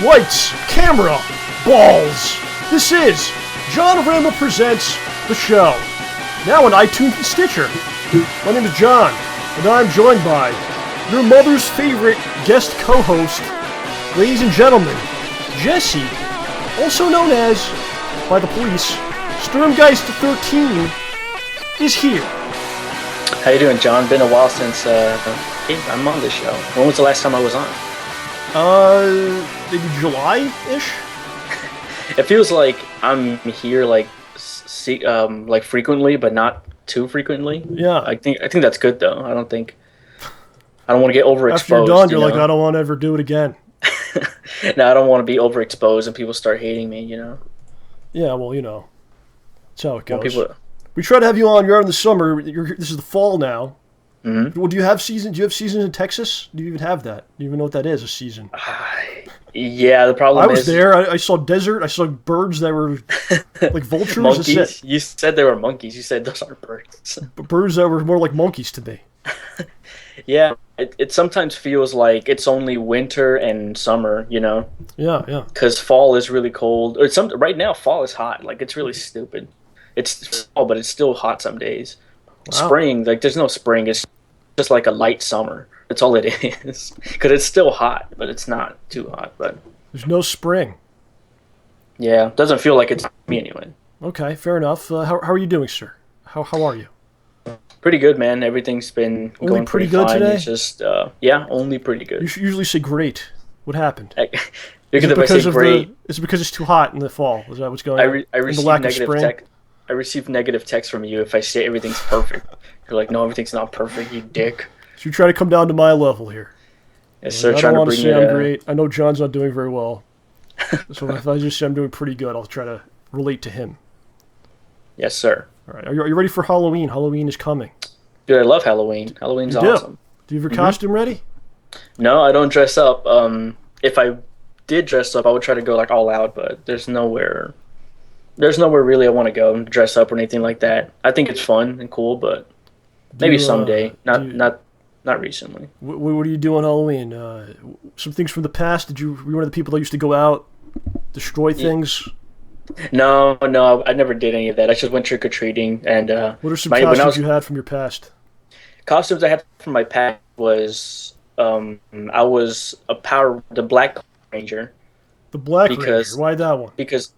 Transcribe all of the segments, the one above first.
Lights, camera, balls. This is John Rambo Presents the show. Now on iTunes and Stitcher. My name is John, and I'm joined by your mother's favorite guest co-host, ladies and gentlemen, Jesse, also known as, by the police, Sturmgeist 13, is here. How you doing, John? Been a while since I'm on this show. When was the last time I was on? Maybe July-ish? It feels like I'm here like frequently, but not too frequently. Yeah. I think that's good though. I don't want to get overexposed. After you're done, you're like, I don't want to ever do it again. No, I don't want to be overexposed and people start hating me, you know? Yeah, well, you know. That's how it goes. We try to have you on. You're in the summer. This is the fall now. Mm-hmm. Well, do you have seasons in Texas? Do you even have that? Do you even know what that is, a season? Yeah, the problem is... I was there. I saw desert. I saw birds that were like vultures. Monkeys? You said they were monkeys. You said those aren't birds. Birds that were more like monkeys to me. Yeah, it sometimes feels like it's only winter and summer, you know? Yeah, yeah. Because fall is really cold. Right now, fall is hot. Like, it's really stupid. It's fall, but it's still hot some days. Wow. Spring, like, there's no spring. It's just like a light summer. That's all it is. Because it's still hot, but it's not too hot. But there's no spring. Yeah, it doesn't feel like it's me anyway. Okay, fair enough. How are you doing, sir? How are you? Pretty good, man. Everything's been going pretty good fine. Today? It's just, yeah, only pretty good. You usually say great. What happened? Is it because it's too hot in the fall? Is that what's going on? I receive negative text from you if I say everything's perfect. You're like, no, everything's not perfect, you dick. So you try to come down to my level here. Yes, sir. I don't want to say I'm great. I know John's not doing very well. So if I just say I'm doing pretty good, I'll try to relate to him. Yes, sir. All right. Are you ready for Halloween? Halloween is coming. Dude, I love Halloween. Halloween's awesome. Do you have your costume ready? No, I don't dress up. If I did dress up, I would try to go like all out, but there's nowhere really I want to go and dress up or anything like that. I think it's fun and cool, but maybe someday. Not recently. What do you do on Halloween? Some things from the past? Were you one of the people that used to go out, destroy things? No, I never did any of that. I just went trick-or-treating. And what are some costumes you had from your past? Costumes I had from my past was I was the Black Ranger. The Black Ranger? Why that one? Because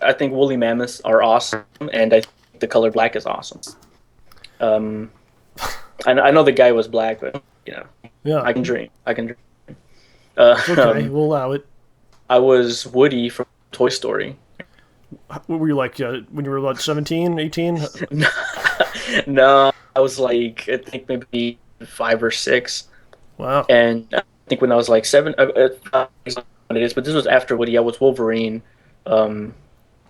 I think woolly mammoths are awesome, and I think the color black is awesome. I know the guy was black, but you know, yeah, I can dream. Okay, we'll allow it. I was Woody from Toy Story. What were you like when you were about 17, 18? No, I was like, I think maybe 5 or 6. Wow. And I think when I was like 7, it is, but this was after Woody. I was Wolverine, and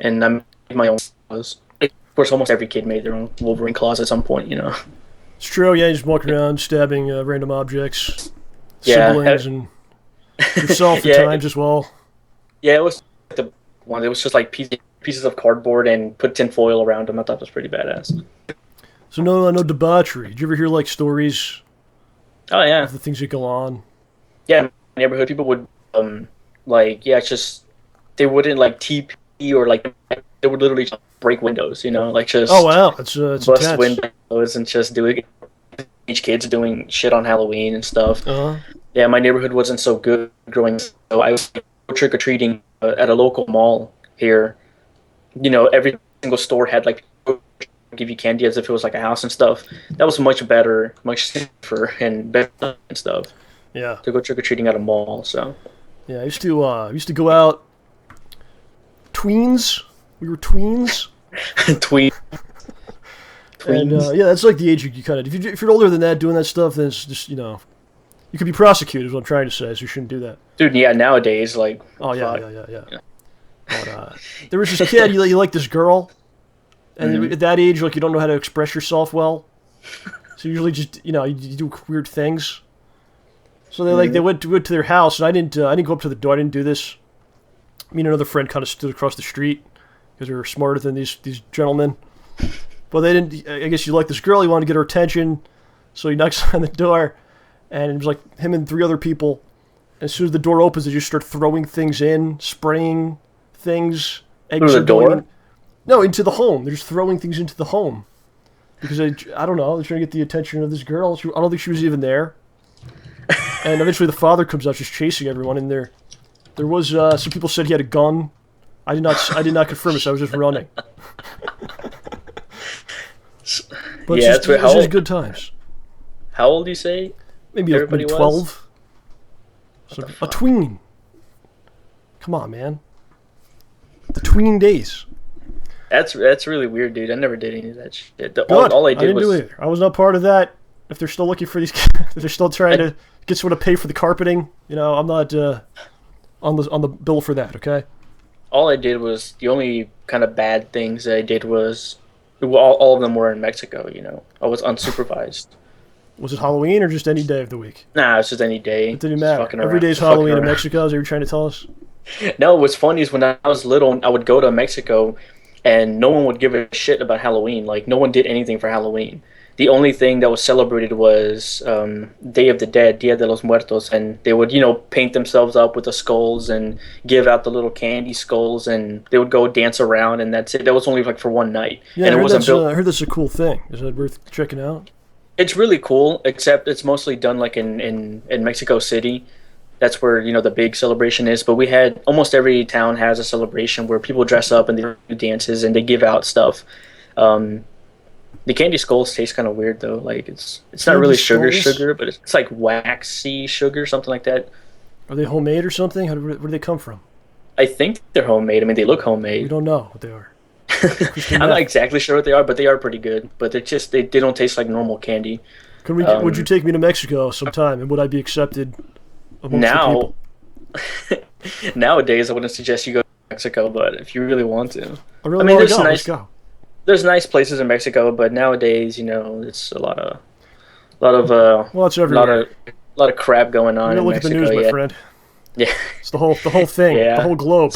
I made my own claws. Of course, almost every kid made their own Wolverine claws at some point, you know. It's true, yeah, you just walk around stabbing random objects, siblings, and yourself at times as well. Yeah, it was the one. It was just like pieces of cardboard and put tin foil around them. I thought it was pretty badass. So no debauchery. Did you ever hear like stories? Oh yeah, of the things that go on. Yeah, in my neighborhood people would it's just they wouldn't like TP or like they would literally just break windows. You know, like just it's bust intense. Windows and just doing each kid's doing shit on Halloween and stuff. Uh-huh. Yeah, my neighborhood wasn't so good growing up, so I was trick or treating at a local mall here. You know, every single store had like give you candy as if it was like a house and stuff. That was much better, much safer and better and stuff. Yeah. To go trick or treating at a mall. So. Yeah, I used to go out. Tweens. We were tweens. Tweens. And yeah, that's like the age you kind of. If you're older than that, doing that stuff, then it's just you could be prosecuted. Is what I'm trying to say. So you shouldn't do that. Dude, yeah, nowadays like. Oh yeah. But there was this kid. You like this girl, and at that age, like you don't know how to express yourself well. So usually, just you do weird things. So they went to their house, and I didn't go up to the door. I didn't do this. Me and another friend kind of stood across the street because we were smarter than these gentlemen. But they didn't. I guess you like this girl. You wanted to get her attention, so he knocks on the door, and it was like him and 3 other people. As soon as the door opens, they just start throwing things in, spraying things. Eggs Through the door? in. No, into the home. They're just throwing things into the home. Because I don't know, they're trying to get the attention of this girl. I don't think she was even there. And eventually the father comes out just chasing everyone in there. There was some people said he had a gun. I did not confirm it, so I was just running. But yeah, it's just good times. How old do you say? Maybe everybody 12. So, a tween. Come on, man. The tween days. That's really weird, dude. I never did any of that shit. All I didn't do either. I was not part of that. If they're still looking for these, if they're still trying to get someone to pay for the carpeting, I'm not on the bill for that. Okay. All I did was the only kind of bad things that I did was all of them were in Mexico. I was unsupervised. Was it Halloween or just any day of the week? Nah, it's just any day. It didn't matter. Every day's Halloween in Mexico. Is that what you're trying to tell us? No, what's funny is when I was little, I would go to Mexico, and no one would give a shit about Halloween. Like, no one did anything for Halloween. The only thing that was celebrated was Day of the Dead, Dia de los Muertos, and they would, paint themselves up with the skulls and give out the little candy skulls, and they would go dance around, and that's it. That was only like for one night. Yeah, and I heard that's a cool thing. Is that worth checking out? It's really cool, except it's mostly done like in Mexico City. That's where the big celebration is. But we had almost every town has a celebration where people dress up and they do dances and they give out stuff. The candy skulls taste kind of weird though. Like it's not really sugar, but it's like waxy sugar, something like that. Are they homemade or something? Where do they come from? I think they're homemade. I mean, they look homemade. We don't know what they are. I'm not exactly sure what they are, but they are pretty good. But they don't taste like normal candy. Would you take me to Mexico sometime, and would I be accepted amongst the people? Nowadays, I wouldn't suggest you go to Mexico, but if you really want to, I mean, there's nice. There's nice places in Mexico, but nowadays, it's a lot of well, it's everywhere. A lot of crap going on. Look at the news, my friend. Yeah, it's the whole thing, the whole globe,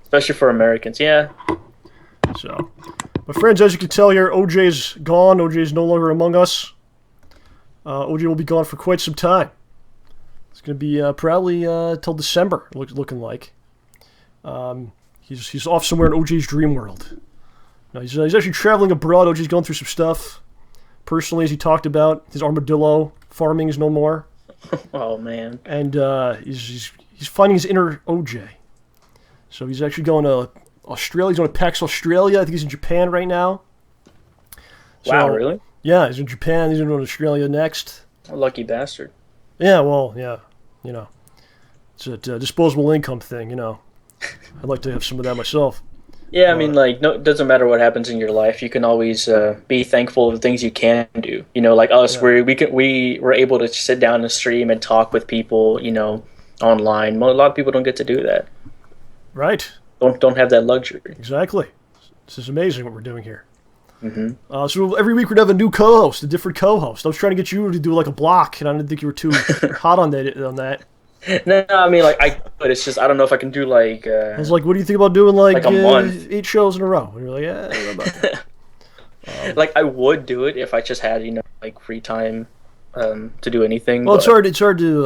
especially for Americans. Yeah. So, my friends, as you can tell here, OJ's gone. OJ's no longer among us. OJ will be gone for quite some time. It's going to be probably till December, looking like. He's off somewhere in OJ's dream world. No, he's actually traveling abroad. OJ's going through some stuff. Personally, as he talked about, his armadillo farming is no more. Oh, man. And he's finding his inner OJ. So he's actually going to Australia. He's going to PAX Australia. I think he's in Japan right now. Wow, really? Yeah, he's in Japan. He's going to Australia next. A lucky bastard. Yeah, well, yeah. It's a disposable income thing, I'd like to have some of that myself. Yeah, I mean, it doesn't matter what happens in your life. You can always be thankful of the things you can do. Like us, where we were able to sit down and stream and talk with people, online. A lot of people don't get to do that. Right. Don't have that luxury. Exactly. This is amazing what we're doing here. Mm-hmm. So every week we'd have a new co-host, a different co-host. I was trying to get you to do like a block, and I didn't think you were too hot on that. No, I mean, but it's just I don't know if I can do like. I was like, what do you think about doing like a month? 8 shows in a row? And you're like, yeah, I don't know about that. I would do it if I just had free time to do anything. Well, it's hard to do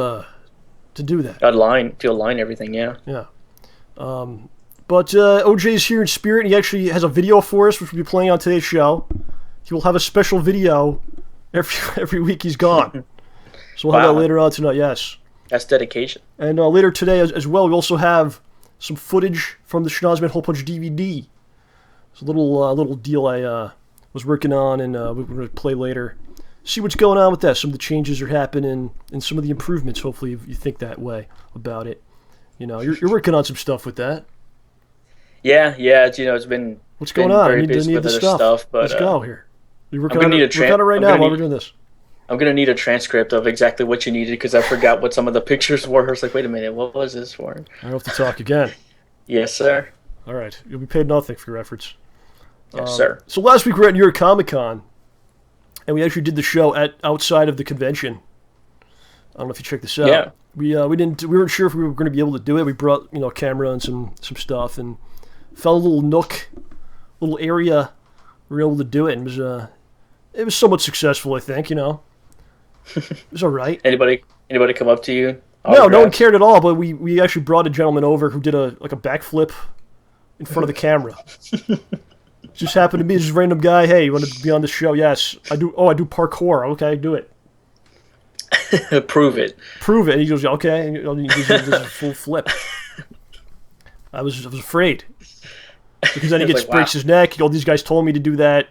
that. To align everything, yeah. Yeah. But OJ's here in spirit, and he actually has a video for us, which we'll be playing on today's show. He will have a special video every week he's gone. So we'll have that later on tonight, yes. That's dedication. And later today as well, we also have some footage from the Schnozman Hole Punch DVD. It's a little deal I was working on, and we're going to play later. See what's going on with that. Some of the changes are happening, and some of the improvements. Hopefully you think that way about it. You're working on some stuff with that. Yeah, it's been. What's going on? I need the stuff. But let's go here. We're working on it right now while we're doing this. I'm going to need a transcript of exactly what you needed because I forgot what some of the pictures were. I was like, wait a minute, what was this for? I have to talk again. Yes, sir. All right. You'll be paid nothing for your efforts. Yes, sir. So last week we were at New York Comic Con, and we actually did the show outside of the convention. I don't know if you checked this out. Yeah. We weren't sure if we were going to be able to do it. We brought a camera and some stuff, and found a little nook, little area. We were able to do it, and it was somewhat successful, I think. It was all right. Anybody come up to you No, no one cared at all. But we actually brought a gentleman over who did a backflip in front of the camera. Just happened to be this random guy. Hey, you want to be on the show? Yes, I do. Oh, I do parkour. Okay, do it. Prove it. Prove it. And he goes, okay. And he gives a full flip. I was afraid because then he breaks his neck. All these guys told me to do that.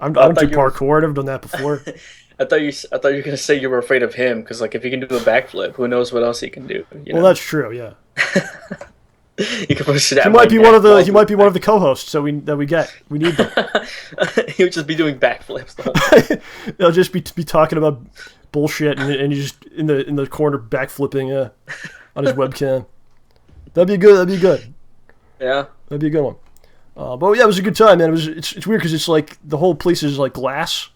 I don't do parkour. I've never done that before. I thought you were gonna say you were afraid of him because if he can do a backflip, who knows what else he can do? Well, that's true. Yeah. You can push it out. He might be one of the co-hosts that we get. We need them. He would just be doing backflips the whole time. They'll just be talking about bullshit and he's just in the corner backflipping on his webcam. That'd be good. Yeah. That'd be a good one. But yeah, it was a good time, man. It's weird because it's like the whole place is like glass,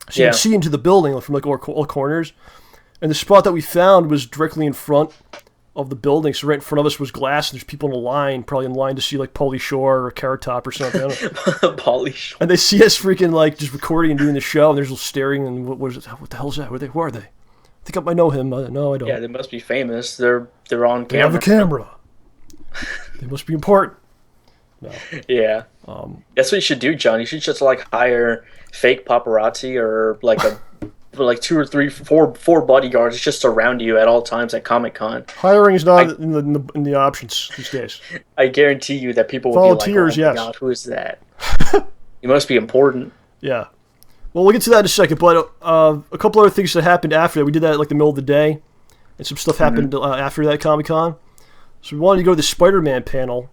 so you can see into the building from like all corners. And the spot that we found was directly in front of the building, so right in front of us was glass, and there's people in a line, probably in line to see like Pauly Shore or Carrot Top or something. Pauly Shore. And they see us freaking like just recording and doing the show, and there's a little staring, and what is it? What the hell is that? Who are they? I think I might know him. No, I don't. Yeah, they must be famous. They're on camera. They have a camera. They must be important. No. Yeah. That's what you should do, John. You should just like hire fake paparazzi or like two or three, four bodyguards just surround you at all times at Comic-Con. Hiring is not in the options these days. I guarantee you that people will volunteers, be like, "Oh my God, who is that? You must be important." Yeah. Well, we'll get to that in a second, but a couple other things that happened after that. We did that like the middle of the day, and some stuff happened after that Comic-Con. So we wanted to go to the Spider-Man panel,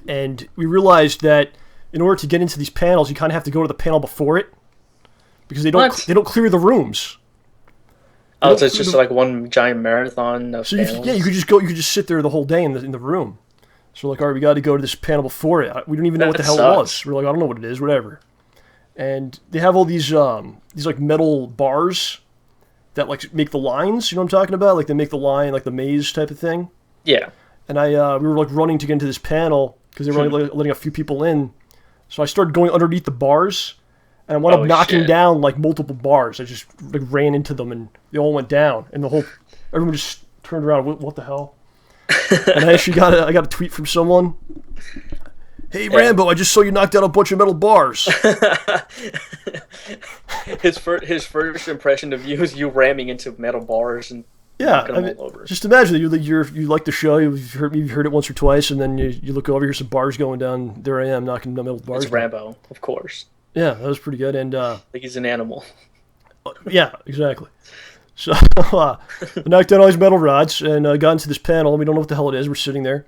and we realized that in order to get into these panels, you kind of have to go to the panel before it, because they don't clear the rooms. So it's just like one giant marathon of panels? You could just sit there the whole day in the room. So we're like, all right, we got to go to this panel before it. We don't even know what the hell it was. We're like, I don't know what it is, whatever. And they have all these like metal bars that like make the lines. You know what I'm talking about? Like they make the line like the maze type of thing. Yeah. And we were like running to get into this panel because they were only letting a few people in. So I started going underneath the bars, and I wound up knocking down like multiple bars. I just like ran into them, and they all went down, and everyone just turned around. What the hell? And I actually got a tweet from someone. Hey Rambo, I just saw you knock down a bunch of metal bars. His first impression of you is you ramming into metal bars and knocking them all over. Just imagine that you like the show, you've heard it once or twice, and then you look over, here's some bars going down. There I am knocking down metal bars. It's Rambo, of course. Yeah, that was pretty good, and like he's an animal. Yeah, exactly. So I knocked down all these metal rods and got into this panel. We don't know what the hell it is. We're sitting there.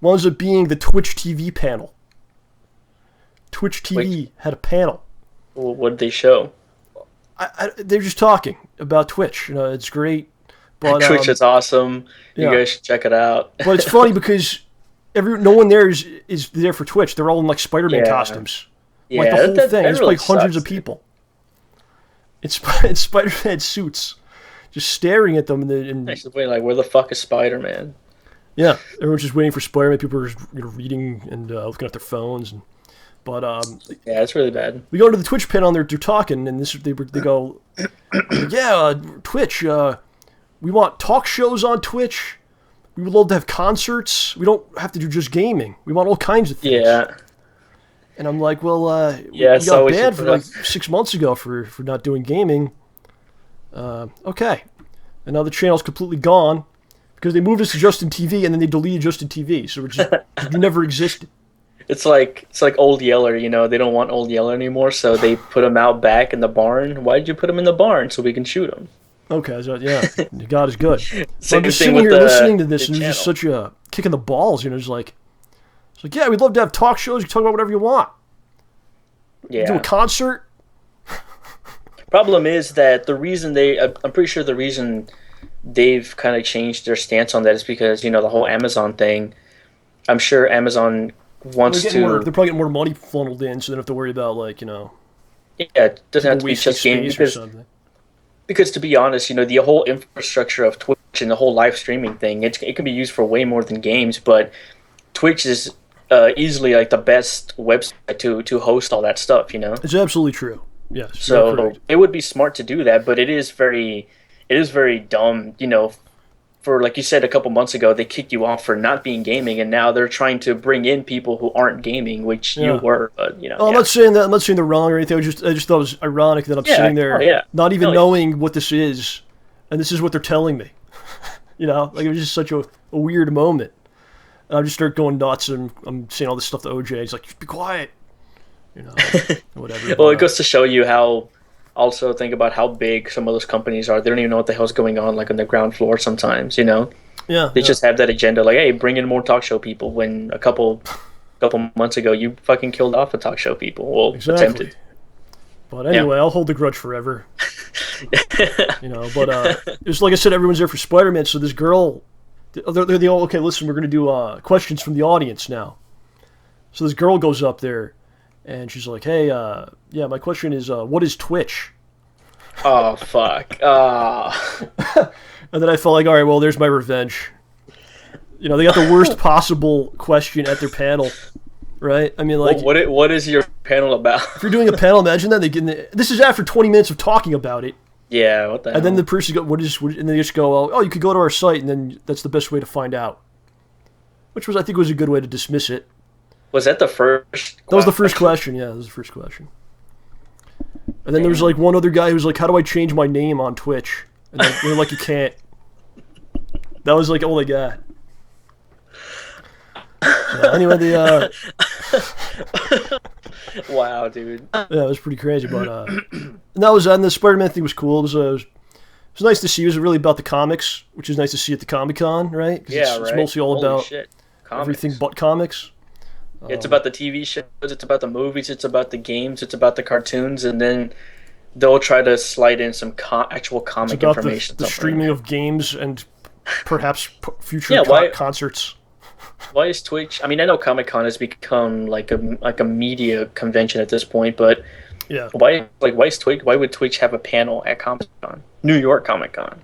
Winds up being the Twitch TV panel. Twitch TV had a panel. Well, what did they show? They're just talking about Twitch. It's great. But, Twitch is awesome. You guys should check it out. But it's funny because no one there is there for Twitch. They're all in like Spider-Man costumes. Yeah, like the whole thing. It's really like hundreds of people. It's Spider-Man suits, just staring at them. Like, where the fuck is Spider-Man? Yeah, everyone's just waiting for Spider-Man. People are reading and looking at their phones. But yeah, it's really bad. We go to the Twitch panel, and they're talking, and they go, Twitch. We want talk shows on Twitch. We would love to have concerts. We don't have to do just gaming. We want all kinds of things. Yeah. And I'm like, well, we got banned for like 6 months ago for not doing gaming. Okay. And now the channel's completely gone because they moved us to Justin TV and then they deleted Justin TV. So it never existed. It's like Old Yeller, they don't want Old Yeller anymore, so they put him out back in the barn. Why did you put him in the barn? So we can shoot him. Okay, so yeah, God is good. So I'm just sitting here listening to this, and it's just such a kick in the balls. It's like, yeah, we'd love to have talk shows. You can talk about whatever you want. Yeah. Do a concert. Problem is that I'm pretty sure the reason they've kind of changed their stance on that is because, the whole Amazon thing. I'm sure Amazon wants to... they're probably getting more money funneled in, so they don't have to worry about, Yeah, it doesn't have to be just gaming. Because to be honest, the whole infrastructure of Twitch and the whole live streaming thing, it can be used for way more than games, but Twitch is easily like the best website to host all that stuff, It's absolutely true. Yes. So it would be smart to do that, but it is very it is very dumb, for like you said a couple months ago, they kicked you off for not being gaming, and now they're trying to bring in people who aren't gaming, which you were. But Oh, I'm not saying that. I'm not saying they're wrong or anything. I just thought it was ironic that I'm sitting there, not even knowing what this is, and this is what they're telling me. Like it was just such a weird moment. And I just start going nuts, and I'm saying all this stuff to OJ. He's like, "Just be quiet," whatever. Well, it goes to show you how. Also, think about how big some of those companies are. They don't even know what the hell's going on, like on the ground floor sometimes, Yeah. They just have that agenda, like, hey, bring in more talk show people, when a couple months ago, you fucking killed off the talk show people. Well, attempted. But anyway, I'll hold the grudge forever. But it's like I said, everyone's there for Spider-Man, so this girl, they're all, okay, listen, we're going to do questions from the audience now. So this girl goes up there, and she's like, hey, my question is, what is Twitch? Oh, fuck. And then I felt like, all right, well, there's my revenge. They got the worst possible question at their panel, right? I mean, like... What is your panel about? If you're doing a panel, imagine that. This is after 20 minutes of talking about it. Yeah, what the hell? And then the person goes, what, and they just go, oh, you could go to our site, and then that's the best way to find out. Which I think was a good way to dismiss it. Was that the first? That was the first question. Yeah, that was the first question. And then there was like one other guy who was like, "How do I change my name on Twitch?" And they're like, "You can't." That was like all they got. Anyway, wow, dude. Yeah, it was pretty crazy, but and that was, and the Spider-Man thing was cool. It was nice to see. It was really about the comics, which is nice to see at the Comic-Con, right? Yeah, it's mostly all about shit. Everything but comics. It's about the TV shows, it's about the movies, it's about the games, it's about the cartoons, and then they'll try to slide in some actual comic information. The streaming of games and perhaps future concerts. Why is Twitch? I mean, I know Comic-Con has become like a media convention at this point, but why is Twitch? Why would Twitch have a panel at Comic-Con, New York Comic-Con?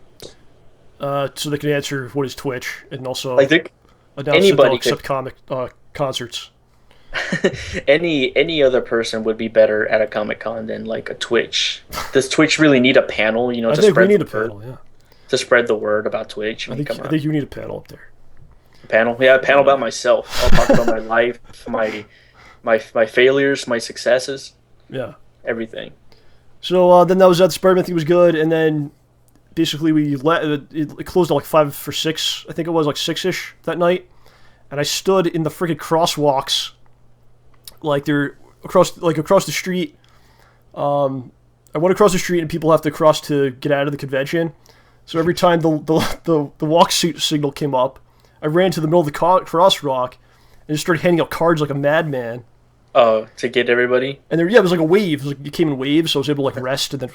So they can answer what is Twitch, and also I think anybody accept comic concerts. Any other person would be better at a Comic-Con than like a Twitch. Does Twitch really need a panel? I think we need a panel, to spread the word about Twitch. I think you need a panel up there. A panel about myself. I'll talk about my life, my failures, my successes. Yeah, everything. So then that was that. The Spider-Man thing was good, and then basically it closed at like 5 or 6. I think it was like 6-ish that night, and I stood in the freaking crosswalks. Like they're across the street. I went across the street, and people have to cross to get out of the convention. So every time the walk signal came up, I ran to the middle of the crosswalk and just started handing out cards like a madman. Oh, to get everybody. And it was like a wave. It was like, it came in waves, so I was able to like rest and then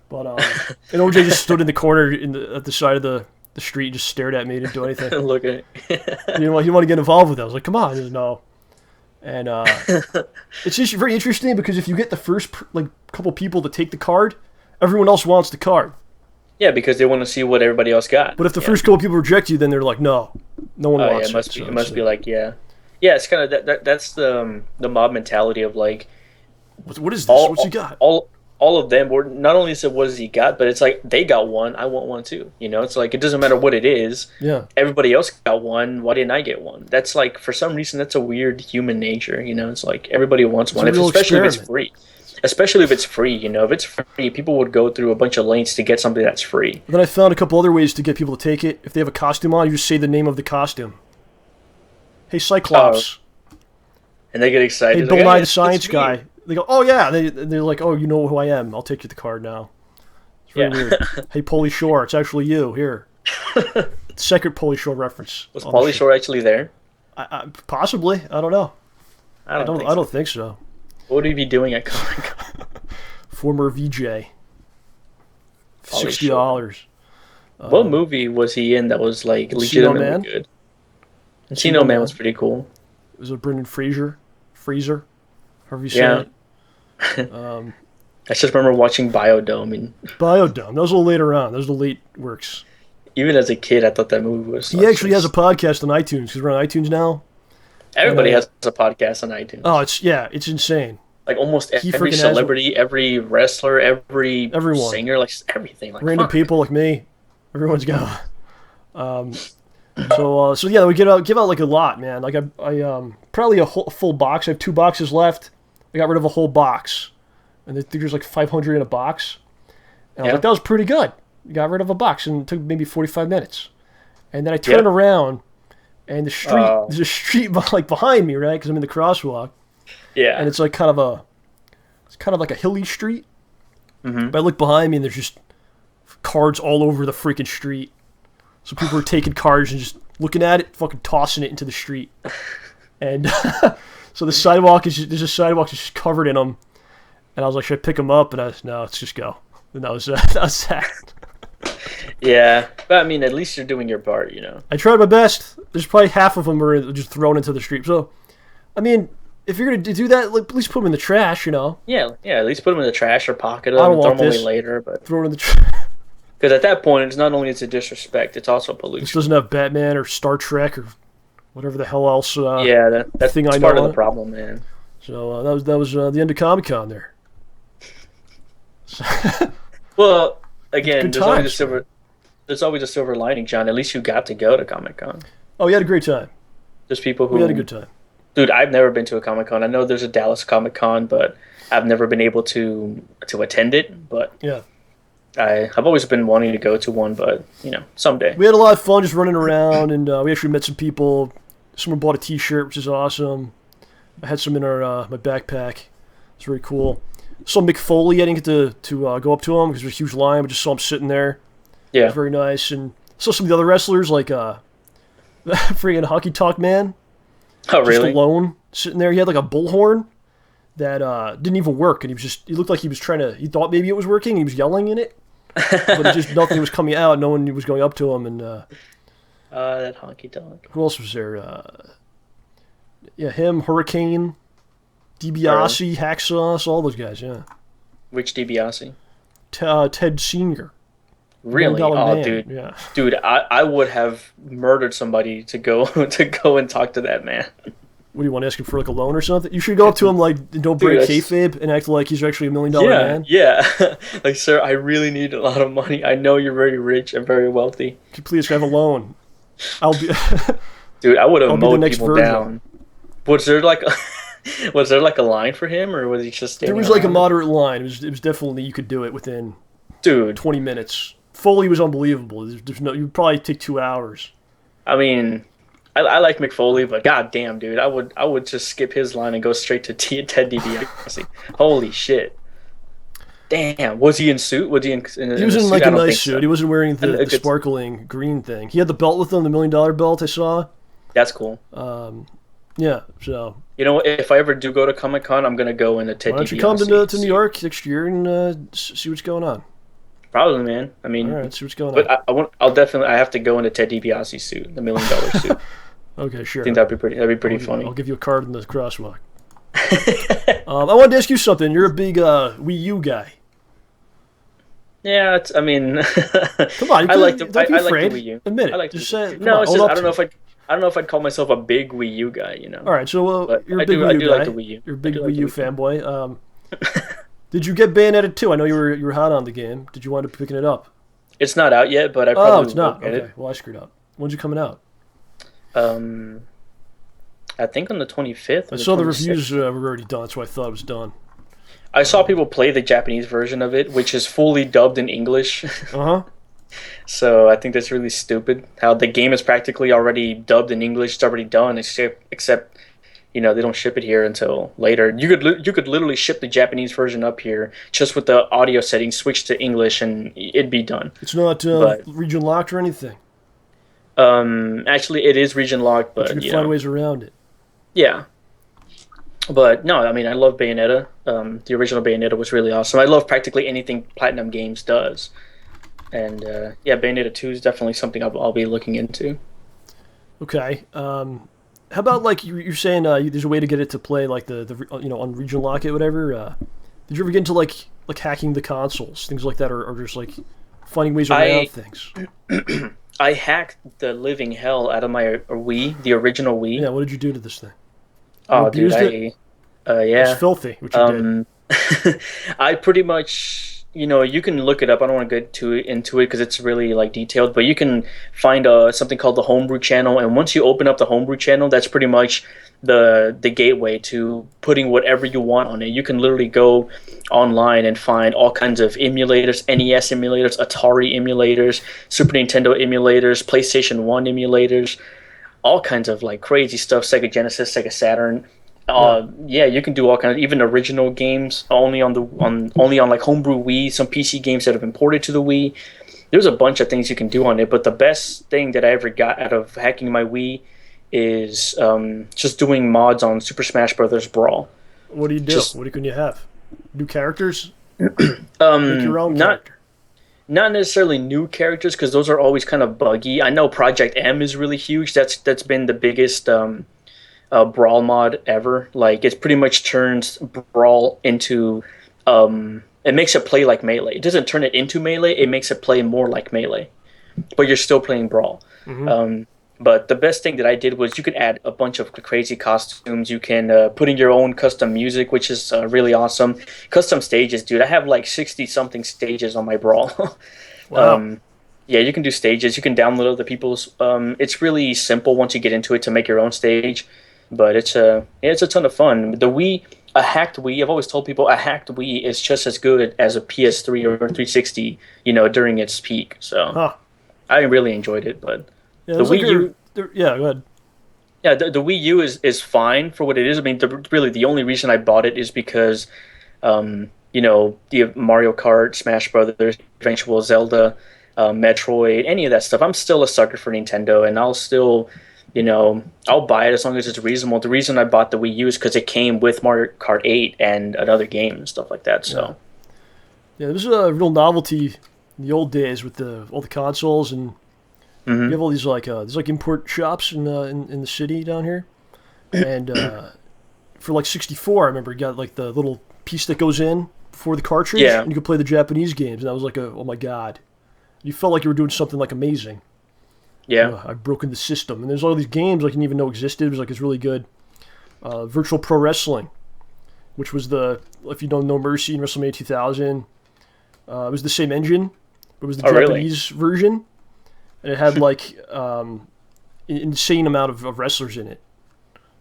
But and OJ just stood in the corner at the side of the street, and just stared at me, didn't do anything. Look at it. He wanted to get involved with it. I was like, come on, he said, no. And it's just very interesting because if you get the first couple people to take the card, everyone else wants the card. Yeah, because they want to see what everybody else got. But if the first couple people reject you, then they're like, no one wants it. It must be like, yeah. It's kind of that's the mob mentality of like, what is this? What's he got? All of them were not only said what has he got, but it's like they got one, I want one too. It's like it doesn't matter what it is. Yeah. Everybody else got one. Why didn't I get one? That's like for some reason that's a weird human nature. It's like everybody wants one, especially if it's free. Especially if it's free. If it's free, people would go through a bunch of lengths to get something that's free. Then I found a couple other ways to get people to take it. If they have a costume on, you just say the name of the costume. Hey, Cyclops. And they get excited. Hey, Bill Nye the Science Guy. They go, oh yeah. They're like, oh, you know who I am. I'll take you the card now. It's really weird. Hey, Pauly Shore. It's actually you. Here. Second Pauly Shore reference. Was Pauly Shore actually there? Possibly. I don't know. I don't think so. What would he be doing at Comic-Con? Former VJ. $60. What movie was he in that was like legitimately good? Encino Man was pretty cool. It was a Brendan Fraser, however you say it. I just remember watching Biodome. That was a little later on. That was the late works. Even as a kid, I thought that movie was... He actually has a podcast on iTunes, because we're on iTunes now. Everybody has a podcast on iTunes. Oh, it's insane. like almost He every freaking has celebrity, every wrestler, every everyone. singer, like everything. Like Random fuck. people like me. Everyone's got. So yeah, we give out like a lot, man. Like I probably a full box. I have 2 boxes left. I got rid of a whole box, and I think there's like 500 in a box. And I was like, that was pretty good. Got rid of a box, and it took maybe 45 minutes. And then I turn around, and the street there's a street like behind me, right? Because I'm in the crosswalk. Yeah. And it's like kind of like a hilly street. Mm-hmm. But I look behind me, and there's just cards all over the freaking street. So people are taking cards and just looking at it, fucking tossing it into the street. And so the sidewalk there's a sidewalk that's just covered in them. And I was like, should I pick them up? And I was, no, let's just go. And that was that. Yeah, but I mean, at least you're doing your part, you know. I tried my best. There's probably half of them are just thrown into the street. So, I mean, if you're gonna do that, like, at least put them in the trash, you know. Yeah. At least put them in the trash or pocket them. I don't Throw want them away this. later, but Throw it in the trash. because at that point, it's not only it's a disrespect, it's also pollution. This doesn't have Batman or Star Trek or whatever the hell else. That's thing I part know of the on. problem, man. So that was the end of Comic-Con there. Well, again, Good there's always a times, silver. There's always a silver lining, John. At least you got to go to Comic-Con. Oh, we had a great time. There's people who We had a good time. Dude, I've never been to a Comic-Con. I know there's a Dallas Comic-Con, but I've never been able to attend it. But Yeah. I've always been wanting to go to one, but you know, someday. We had a lot of fun just running around, and we actually met some people. Someone bought a T-shirt, which is awesome. I had some in my backpack. It's very cool. Saw Mick Foley. I didn't get to go up to him because there's a huge line. I just saw him sitting there. It Yeah. was very nice. And saw some of the other wrestlers, like freaking Hockey Talk Man. Oh, really? Just alone, sitting there. He had like a bullhorn that didn't even work, and he looked like he was he thought maybe it was working, and he was yelling in it. But it just nothing was coming out. No one was going up to him, and That honky tonk. who else was there? Yeah, him, Hurricane, DiBiase, Hacksaw, all those guys. Yeah, Which DiBiase? Ted Senior. Really? $1 Oh, man. dude. Yeah. Dude, I would have murdered somebody to go and talk to that man. What do you want to ask him for, like a loan or something? You should go up to him like, don't break kayfabe, and act like he's actually $1 million man. Yeah. Like, sir, I really need a lot of money. I know you're very rich and very wealthy. Could you please have a loan? I'll be. Dude, I would have I'll be the mowed next people Virgil. down. Was there like was there like a line for him, or was he just standing There was like a around? moderate line. It was definitely, you could do it within Dude, 20 minutes. Foley was unbelievable. There's no, you'd probably take 2 hours. I mean, I like McFoley, but goddamn, dude, I would just skip his line and go straight to Ted DiBiase. Holy shit! Damn, was he in suit? Was he in? He was in like a nice suit. So. He wasn't wearing the good- sparkling green thing. He had the belt with him, the $1 million belt I saw. That's cool. Yeah, so You know what? If I ever do go to Comic Con, I'm gonna go in a Ted DiBiase. why don't you come to suit. New York next year and see what's going on? Probably, man. I mean, All right, see what's going on. but I'll definitely. I have to go in a Ted DiBiase suit, the $1 million suit. Okay, sure. I think that'd be pretty funny. I'll give you a card in the crosswalk. I wanted to ask you something. You're a big WiiU guy. Yeah, I mean, Come on, I like the don't be I like afraid. the Wii U. Admit it. I like Just the, say it. Come no. on, It's own just up I don't to know it. if I don't know if I'd call myself a big Wii U guy. You know. All right, so But you're a I big do- Wii I U do guy. like the Wii U. You're a big I do like Wii the U Wii U. fanboy. Did you get Bayonetta 2? I know you were hot on the game. Did you wind up picking it up? It's not out yet, but I Oh, probably it's not. will get Okay, well I screwed up. When's it coming out? it. I think on the 25th. I or saw the 26th. reviews were already done. That's why I thought it was done. I saw people play the Japanese version of it, which is fully dubbed in English. Uh huh. So I think that's really stupid. How the game is practically already dubbed in English. It's already done, except you know they don't ship it here until later. You could literally ship the Japanese version up here just with the audio settings, switch to English, and it'd be done. It's not But- region locked or anything. Actually, it is region locked, But but you you can find know, ways around it. yeah. But no, I mean I love Bayonetta. The original Bayonetta was really awesome. I love practically anything Platinum Games does. And yeah, Bayonetta 2 is definitely something I'll be looking into. Okay. How about like you're saying there's a way to get it to play like the on region lock it whatever. Did you ever get into like hacking the consoles, things like that, or just like finding ways around things? I hacked the living hell out of my Wii, the original Wii. Yeah. What did you do to this thing? Oh, abused dude, it? It's Yeah. filthy what you did. I pretty much, you can look it up. I don't want to get too into it because it's really like detailed, but you can find something called the homebrew channel, and once you open up the homebrew channel, that's pretty much the gateway to putting whatever you want on it. You can literally go online and find all kinds of emulators, NES emulators, Atari emulators, Super Nintendo emulators, PlayStation 1 emulators, all kinds of like crazy stuff, Sega Genesis, Sega Saturn. Yeah. Yeah, you can do all kinds of even original games only on like homebrew Wii, some PC games that have been ported to the Wii. There's a bunch of things you can do on it, but the best thing that I ever got out of hacking my Wii is just doing mods on Super Smash Brothers Brawl. What do you do? Just What can you have? New characters? Make your own not character. not necessarily new characters because those are always kind of buggy. I know Project M is really huge. That's been the biggest Brawl mod ever. Like it pretty much turns Brawl into it makes it play like Melee. It doesn't turn it into Melee. It makes it play more like Melee, but you're still playing Brawl. But the best thing that I did was you could add a bunch of crazy costumes. You can put in your own custom music, which is really awesome. Custom stages, dude. I have like 60 something stages on my Brawl. Wow. Yeah, you can do stages. You can download other people's. It's really simple once you get into it to make your own stage, but it's a ton of fun. The Wii, a hacked Wii. I've always told people a hacked Wii is just as good as a PS3 or 360. During its peak. So Huh. I really enjoyed it, but. Yeah, The Wii U, yeah, go ahead. yeah, the Wii U is fine for what it is. I mean, really the only reason I bought it is because, the Mario Kart, Smash Brothers, eventual Zelda, Metroid, any of that stuff. I'm still a sucker for Nintendo, and I'll still, I'll buy it as long as it's reasonable. The reason I bought the Wii U is because it came with Mario Kart 8 and another game and stuff like that. So, Yeah, this is a real novelty in the old days with all the consoles and. You have all these there's like import shops in the city down here, and for like 64, I remember you got like the little piece that goes in before the cartridge, Yeah. and you could play the Japanese games, and that was like oh my god, you felt like you were doing something like amazing. yeah. I've broken the system, and there's all these games like you didn't even know existed. It was like it's really good. Virtual Pro Wrestling, which was if you don't know Mercy and WrestleMania 2000, it was the same engine, but it was the Japanese version. And it had like an insane amount of wrestlers in it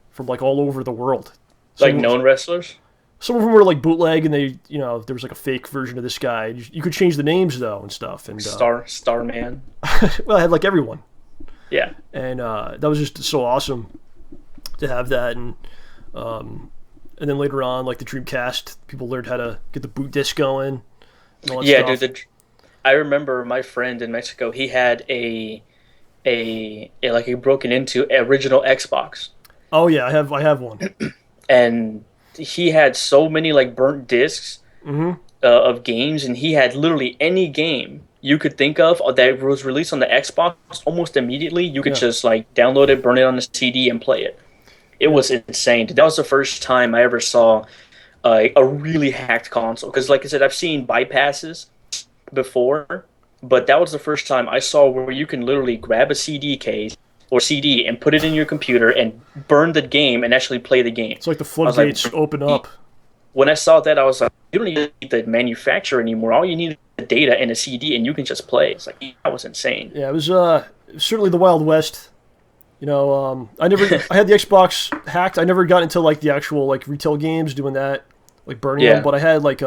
from like all over the world. Like known wrestlers? Some of them were like bootleg, and there was like a fake version of this guy. You could change the names though and stuff. And Starman. well, I had like everyone. Yeah. And that was just so awesome to have that. And then later on, like the Dreamcast, people learned how to get the boot disc going. And all that stuff. Dude. I remember my friend in Mexico. He had a broken into original Xbox, Oh yeah, I have one. and he had so many like burnt discs of games, and he had literally any game you could think of that was released on the Xbox almost immediately. You could just like download it, burn it on a CD, and play it. It was insane. That was the first time I ever saw a really hacked console. Because like I said, I've seen bypasses before, but that was the first time I saw where you can literally grab a CD case or CD and put it in your computer and burn the game and actually play the game. It's like the floodgates open up. When I saw that, I was like, you don't even need the manufacturer anymore. All you need is the data and a CD, and you can just play. It's like, that was insane. Yeah, it was certainly the Wild West. I had the Xbox hacked. I never got into like the actual like retail games doing that, like burning them. But I had like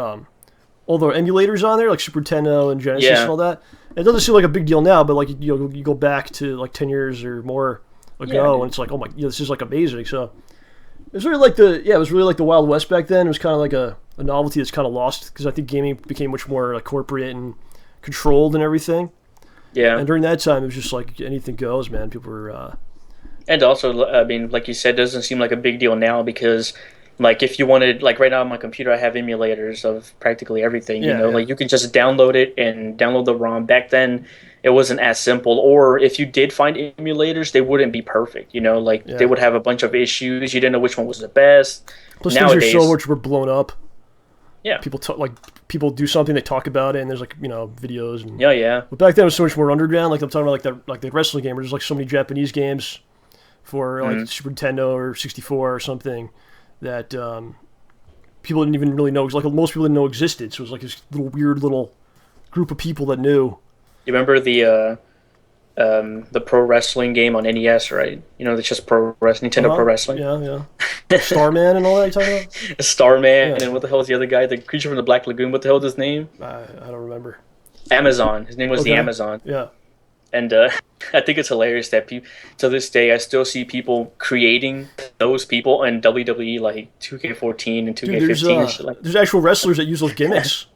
all the emulators on there, like Super Nintendo and Genesis and all that. It doesn't seem like a big deal now, but like you go back to like 10 years or more ago, and it's like, oh my, this is like amazing. So it was really like the Wild West back then. It was kind of like a novelty that's kind of lost because I think gaming became much more like corporate and controlled and everything. Yeah. And during that time, it was just like anything goes, man. People were. And also, I mean, like you said, it doesn't seem like a big deal now because. Like if you wanted, like right now on my computer, I have emulators of practically everything. Like you can just download it and download the ROM. Back then, it wasn't as simple. Or if you did find emulators, they wouldn't be perfect. They would have a bunch of issues. You didn't know which one was the best. Plus, Nowadays, things are so much were blown up. Yeah, people do something, they talk about it, and there's like videos. And, yeah. But back then, it was so much more underground. Like I'm talking about like the wrestling game. Where there's like so many Japanese games for like Super Nintendo or 64 or something. That people didn't even really know. It was like most people didn't know existed. So it was like this little weird little group of people that knew. You remember the pro wrestling game on NES, right? You know, it's just pro wrestling, Nintendo Pro Wrestling. Yeah. Starman and all that you're talking about? Starman, and what the hell is the other guy? The creature from the Black Lagoon. What the hell is his name? I don't remember. Amazon. His name was the Amazon. Yeah. And I think it's hilarious that to this day I still see people creating those people in WWE, like 2K14 and 2K15 and shit like that. There's actual wrestlers that use those gimmicks.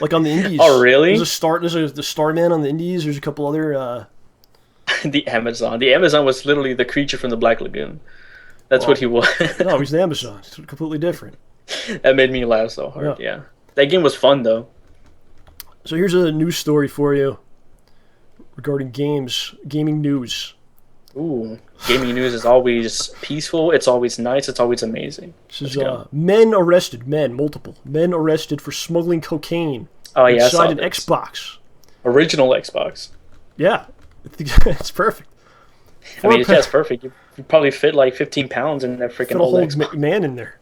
Like on the indies. Oh, really? There's the Starman on the indies. There's a couple other... The Amazon. The Amazon was literally the creature from the Black Lagoon. That's what he was. No, he's the Amazon. It's completely different. That made me laugh so hard, yeah. That game was fun, though. So here's a news story for you regarding gaming news. Ooh, gaming news is always peaceful. It's always nice. It's always amazing. This is multiple men arrested for smuggling cocaine inside an Xbox. Original Xbox. Yeah, it's perfect. It's perfect. You probably fit like 15 pounds in that freaking old Xbox. Man in there.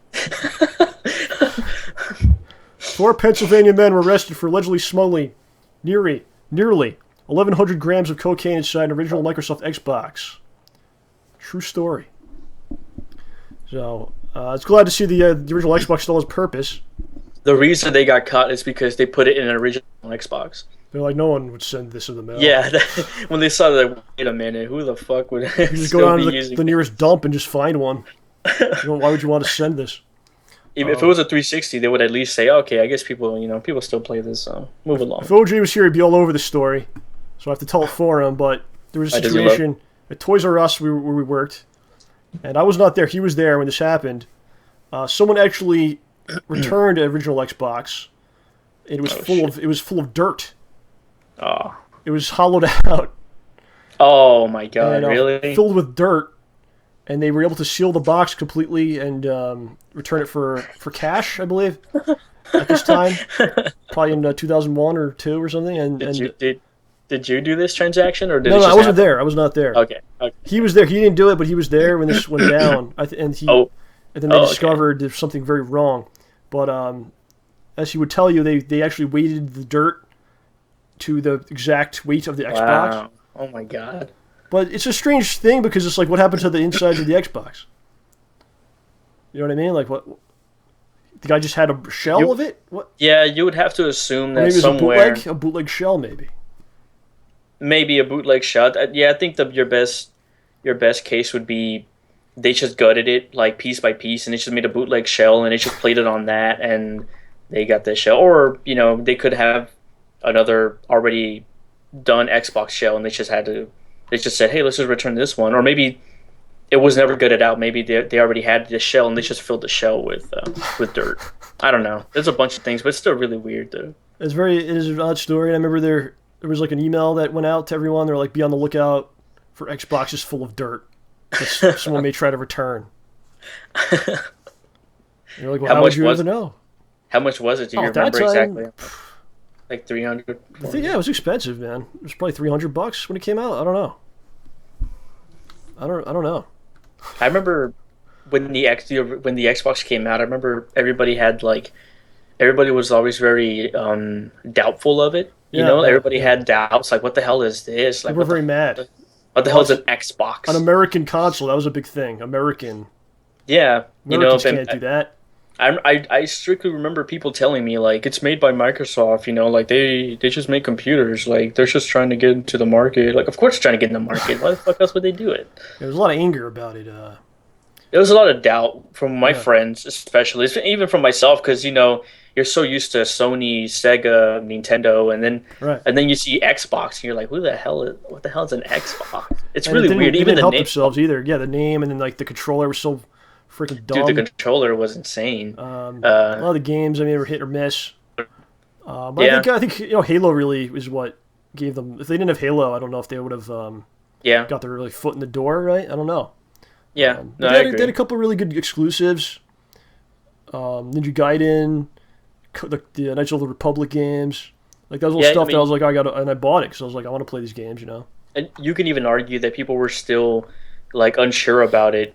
4 Pennsylvania men were arrested for allegedly smuggling nearly 1,100 grams of cocaine inside an original Microsoft Xbox. True story. So, it's glad to see the original Xbox still has purpose. The reason they got caught is because they put it in an original Xbox. They're like, no one would send this in the mail. Yeah, when they saw that, wait a minute, who the fuck would you just go down to the nearest dump and just find one. Why would you want to send this? If it was a 360, they would at least say, okay, I guess people still play this, so move along. If OJ was here, he'd be all over the story, so I have to tell it for him, but there was a situation at Toys R Us where we worked, and I was not there. He was there when this happened. Someone actually returned an original Xbox. It was full of dirt. Oh. It was hollowed out. Oh my god, and, really? Filled with dirt. And they were able to seal the box completely and return it for cash, I believe, at this time. Probably in 2001 or 2 or something. And Did you do this transaction, or did no, it just I wasn't happen? there. I was not there. Okay. He was there. He didn't do it, but he was there when this went down. And then they discovered there's something very wrong. But as he would tell you, they actually weighted the dirt to the exact weight of the Xbox. Wow. Oh my god. But it's a strange thing because it's like, what happened to the insides of the Xbox? You know what I mean? Like, what? The guy just had a shell of it? What? Yeah, you would have to assume that maybe somewhere... a bootleg shell, maybe. Maybe a bootleg shell. Yeah, I think your best case would be they just gutted it, like, piece by piece, and they just made a bootleg shell, and they just played it on that, and they got the shell. Or, they could have another already done Xbox shell, and they just said, hey, let's just return this one. Or maybe it was never gutted out. Maybe they already had the shell, and they just filled the shell with dirt. I don't know. There's a bunch of things, but it's still really weird, though. It is an odd story. I remember there was like an email that went out to everyone. They're like, be on the lookout for Xboxes full of dirt that someone may try to return. You're like, well, how would you ever know? How much was it? Do you remember exactly? Like 300? I think, it was expensive, man. It was probably $300 when it came out. I don't know. I don't know. I remember when the Xbox came out. I remember everybody was always very doubtful of it. Everybody had doubts. Like, what the hell is this? Like, they were very mad. What the hell is an Xbox? An American console. That was a big thing. Yeah, Americans can't do that. I strictly remember people telling me, like, it's made by Microsoft, like, they just make computers, like, they're just trying to get into the market. Like, of course they're trying to get in the market. Why the fuck else would they do it? There was a lot of anger about it. There was a lot of doubt from my friends, especially, even from myself, because, you're so used to Sony, Sega, Nintendo, and then you see Xbox, and you're like, what the hell is an Xbox? It's really weird. Even the name. They didn't help themselves either. Yeah, the name, and then, like, the controller was so freaking dumb. Dude, the controller was insane. A lot of the games, were hit or miss. But I think Halo really is what gave them. If they didn't have Halo, I don't know if they would have got their really foot in the door, right? I don't know. Yeah, I agree. They had a couple of really good exclusives. Ninja Gaiden, the Knights of the Republic games. Like, that was all stuff that I was like, and I bought it because I was like, I want to play these games, And you can even argue that people were still, like, unsure about it,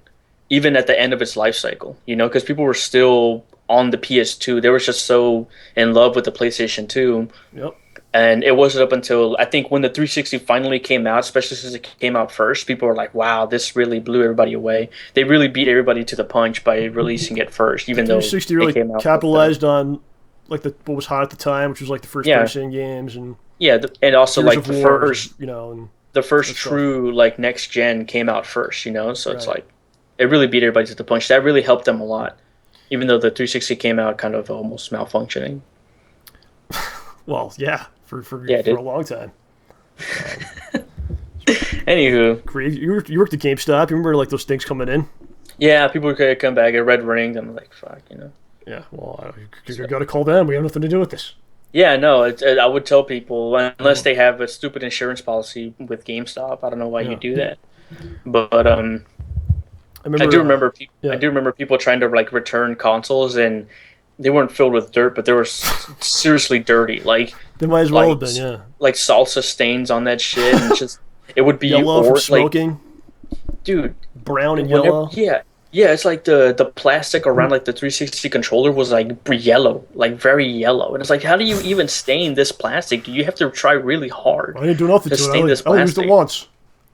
even at the end of its life cycle, because people were still on the PS2. They were just so in love with the PlayStation 2. Yep. And it wasn't up until I think when the 360 finally came out, especially since it came out first, people were like, "Wow, this really blew everybody away." They really beat everybody to the punch by releasing it first, even though 360 really it came out capitalized on like what was hot at the time, which was like the first Yeah. person games and and also Gears like of the War, first you know, and the first That's true like next gen came out first, so it's Right. like it really beat everybody to the punch. That really helped them a lot, even though the 360 came out kind of almost malfunctioning. well, yeah, for Yeah, it did. a long time. Anywho, Great. You worked at GameStop. You remember like those things coming in? yeah, people could come back, get red ringed, and I'm like, fuck, Yeah. Well, you got to call them. We have nothing to do with this. Yeah, no, I would tell people unless they have a stupid insurance policy with GameStop, I don't know why you do that. But I do remember yeah. I do remember people trying to like return consoles and they weren't filled with dirt, but they were seriously dirty. Like They might as well have been. Yeah. like salsa stains on that shit, and just it would be Yellow from smoking. Like, dude, Brown and whenever- yellow. Yeah, it's like the plastic around like the 360 controller was like yellow, like very yellow, and it's like, how do you even stain this plastic? You have to try really hard. I didn't do nothing to it. stain this I only used it plastic. once.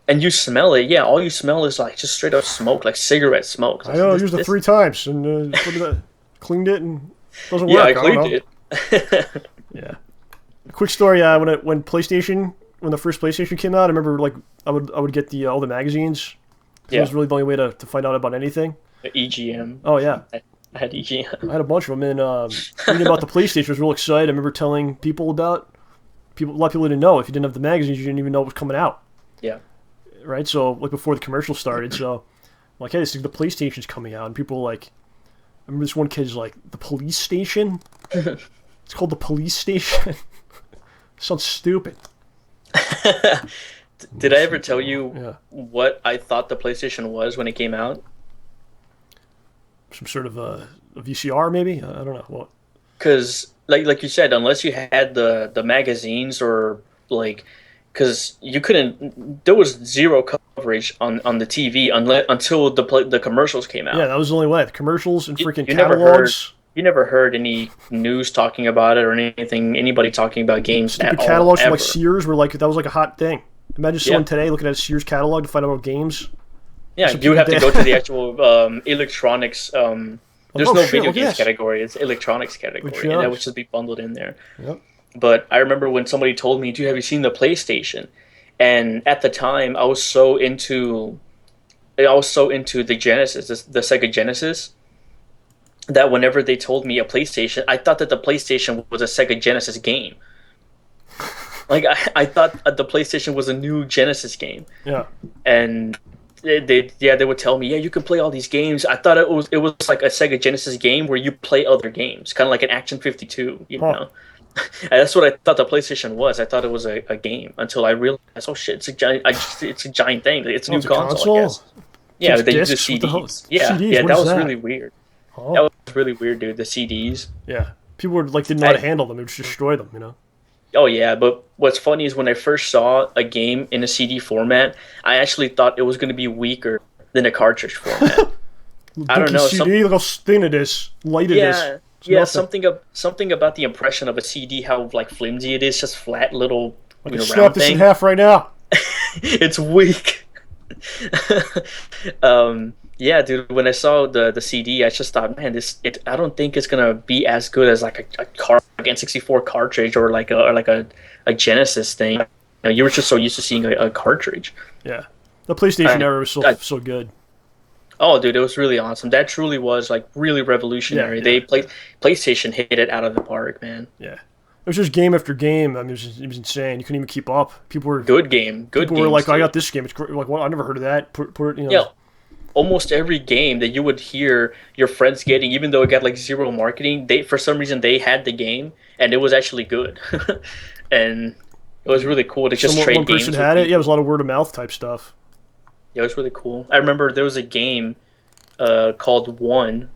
And you smell it, yeah. All you smell is like just straight up smoke, like cigarette smoke. I know. I used it 3 times and look at that. Cleaned it and it doesn't Yeah, work. I don't know. cleaned it. Yeah. Quick story. When the first PlayStation came out, I remember like I would get all the magazines. It was really the only way to find out about anything. The EGM. Oh yeah. I had EGM. I had a bunch of them, and reading about the PlayStation I was real excited. I remember telling people a lot of people didn't know. If you didn't have the magazines, you didn't even know what was coming out. Yeah. Right. So like before the commercial started, so I'm like, hey, the PlayStation's coming out, and people were like, I remember this one kid's like, the police station. It's called the police station. Sounds stupid. Did I ever tell you what I thought the PlayStation was when it came out? Some sort of a VCR, maybe? I don't know. What? Because, like you said, unless you had the magazines or, like, because you couldn't, there was zero coverage on the TV until the commercials came out. Yeah, that was the only way. The commercials and freaking you catalogs. You never heard any news talking about it or anybody talking about games Stupid at all, catalogs from like ever. Sears were like, that was like a hot thing. Imagine someone today looking at a Sears catalog to find out about games. Yeah, you would have to go to the actual electronics. There's no video games category. It's electronics category, and that would just be bundled in there. Yep. But I remember when somebody told me, "Dude, have you seen the PlayStation?" And at the time, I was so into the Genesis, the Sega Genesis, that whenever they told me a PlayStation, I thought that the PlayStation was a Sega Genesis game. Like I thought the PlayStation was a new Genesis game. Yeah. And they would tell me, yeah, you can play all these games. I thought it was like a Sega Genesis game where you play other games, kind of like an Action 52, you know. And that's what I thought the PlayStation was. I thought it was a game until I realized, oh shit, it's a giant thing. It's a new console, I guess. Yeah, they use the CDs. Yeah, that was really weird. Oh. That was really weird, dude. The CDs. Yeah, people were like didn't know how to handle them. It would just destroy them, you know. Oh yeah, but what's funny is when I first saw a game in a CD format, I actually thought it was going to be weaker than a cartridge format. I don't know. CD, look how thin it is, light it is. Yeah, something about the impression of a CD, how like flimsy it is, just flat little round snap this in half right now. It's weak. Yeah, dude. When I saw the CD, I just thought, man, I don't think it's gonna be as good as like a N64 cartridge or like a Genesis thing. You know, you were just so used to seeing a cartridge. Yeah, the PlayStation era was so good. Oh, dude, it was really awesome. That truly was like really revolutionary. PlayStation hit it out of the park, man. Yeah, it was just game after game. I mean, it was insane. You couldn't even keep up. People were good game. People were like, I got this game. It's great. Like, what? I never heard of that. Put it, you know. Yeah. Almost every game that you would hear your friends getting, even though it got like zero marketing, for some reason they had the game and it was actually good, and it was really cool to just trade games. One person had it. Yeah, it was a lot of word of mouth type stuff. Yeah, it was really cool. I remember there was a game called One.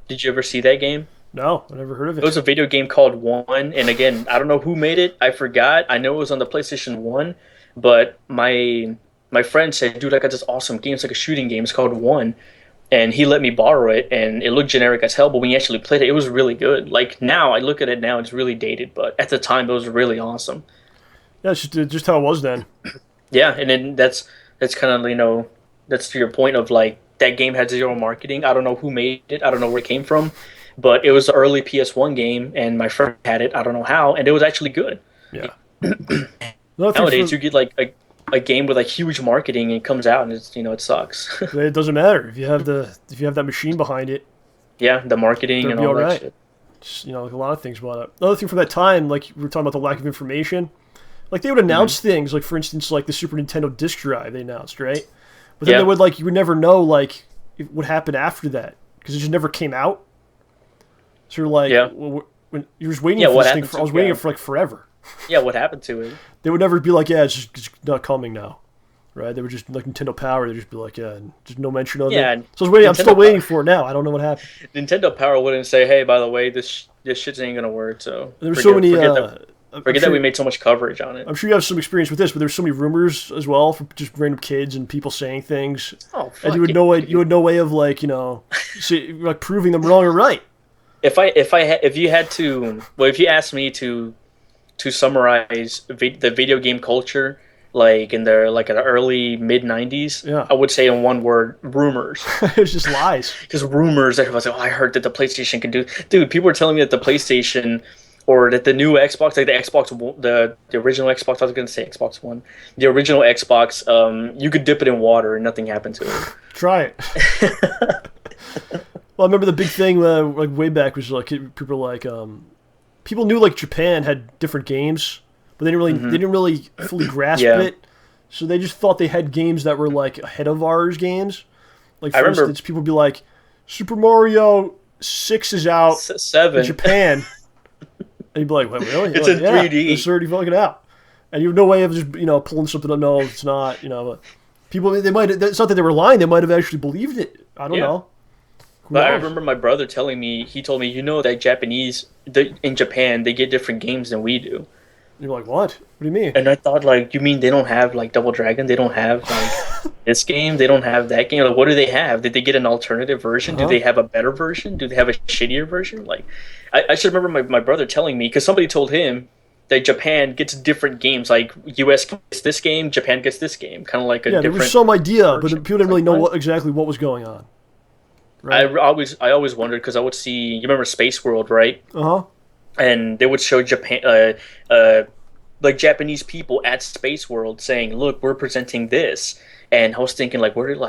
Did you ever see that game? No, I never heard of it. It was a video game called One, and again, I don't know who made it. I forgot. I know it was on the PlayStation 1, but my friend said, dude, I got this awesome game. It's like a shooting game. It's called One. and he let me borrow it, and it looked generic as hell. But when you actually played it, it was really good. Like now, I look at it now, it's really dated, but at the time, it was really awesome. Yeah, it's just how it was then. Yeah, and then that's kind of that's to your point of like that game had zero marketing. I don't know who made it. I don't know where it came from, but it was the early PS1 game, and my friend had it. I don't know how, and it was actually good. Yeah. Nowadays, you get like a game with like huge marketing, and it comes out, and it's it sucks. It doesn't matter if you have that machine behind it. Yeah, the marketing and all that shit. Just, like a lot of things about it. Another thing from that time, like we were talking about the lack of information. Like they would announce things, like for instance, like the Super Nintendo disc drive they announced, right? But then they would you would never know like what happened after that because it just never came out. So when you're just waiting for this thing, I was waiting for like forever. Yeah, what happened to it? They would never be like, yeah, it's just not coming now, right? They would just like Nintendo Power. They'd just be like, yeah, just no mention of it. So I was waiting. I'm still waiting for it now. I don't know what happened. Nintendo Power wouldn't say, hey, by the way, this shit ain't gonna work. So there were so many. Forget that we made so much coverage on it. I'm sure you have some experience with this, but there's so many rumors as well from just random kids and people saying things. Oh, fuck. And you had no way of like proving them wrong or right. If you asked me to summarize the video game culture like in the early mid 90s, I would say in one word, rumors. It was just lies. Because rumors, everyone's like, I heard that the PlayStation can do. Dude, people were telling me that the PlayStation. Or that the new Xbox, like the Xbox, the original Xbox, I was going to say Xbox One, the original Xbox, you could dip it in water and nothing happened to it. Try it. Well, I remember the big thing like way back was like people were like people knew like Japan had different games, but they didn't really fully grasp it. So they just thought they had games that were like ahead of ours games. Like for instance, people would be like, Super Mario 6 is out 7 in Japan. And you'd be like, wait, really? It's in 3D. It's already fucking out. And you have no way of just, pulling something up. No, it's not, but people, it's not that they were lying. They might have actually believed it. I don't know. But I remember my brother telling me, he told me, that in Japan, they get different games than we do. And you're like, what? What do you mean? And I thought, like, you mean they don't have, like, Double Dragon? They don't have, like, this game? They don't have that game? Like, what do they have? Did they get an alternative version? Do they have a better version? Do they have a shittier version? Like, I should remember my brother telling me, because somebody told him that Japan gets different games. Like, US gets this game, Japan gets this game. Kind of like a different there was some idea, version. But people didn't really know exactly what was going on. Right? I always wondered, because I would see, you remember Space World, right? Uh-huh. And they would show Japan, like Japanese people at Space World saying, look, we're presenting this. And I was thinking, like, where did,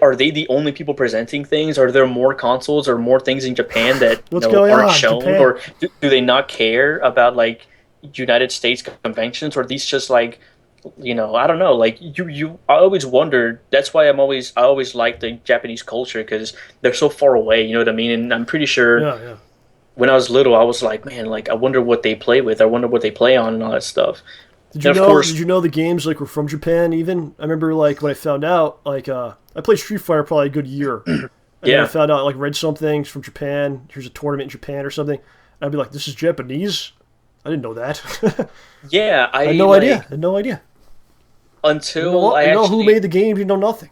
are they the only people presenting things? Are there more consoles or more things in Japan that aren't shown? Japan? Or do they not care about, like, United States conventions? Or are these just, like, I don't know. Like, I always wondered. That's why I always like the Japanese culture, because they're so far away, you know what I mean? And I'm pretty sure when I was little, I was like, man, like, I wonder what they play with. I wonder what they play on and all that stuff. Did you know the games like were from Japan even? I remember like when I found out, like I played Street Fighter probably a good year. And then I found out, like, read something from Japan. Here's a tournament in Japan or something. And I'd be like, this is Japanese? I didn't know that. Yeah, I had no idea. I had no idea. Until you know who made the game, you know nothing.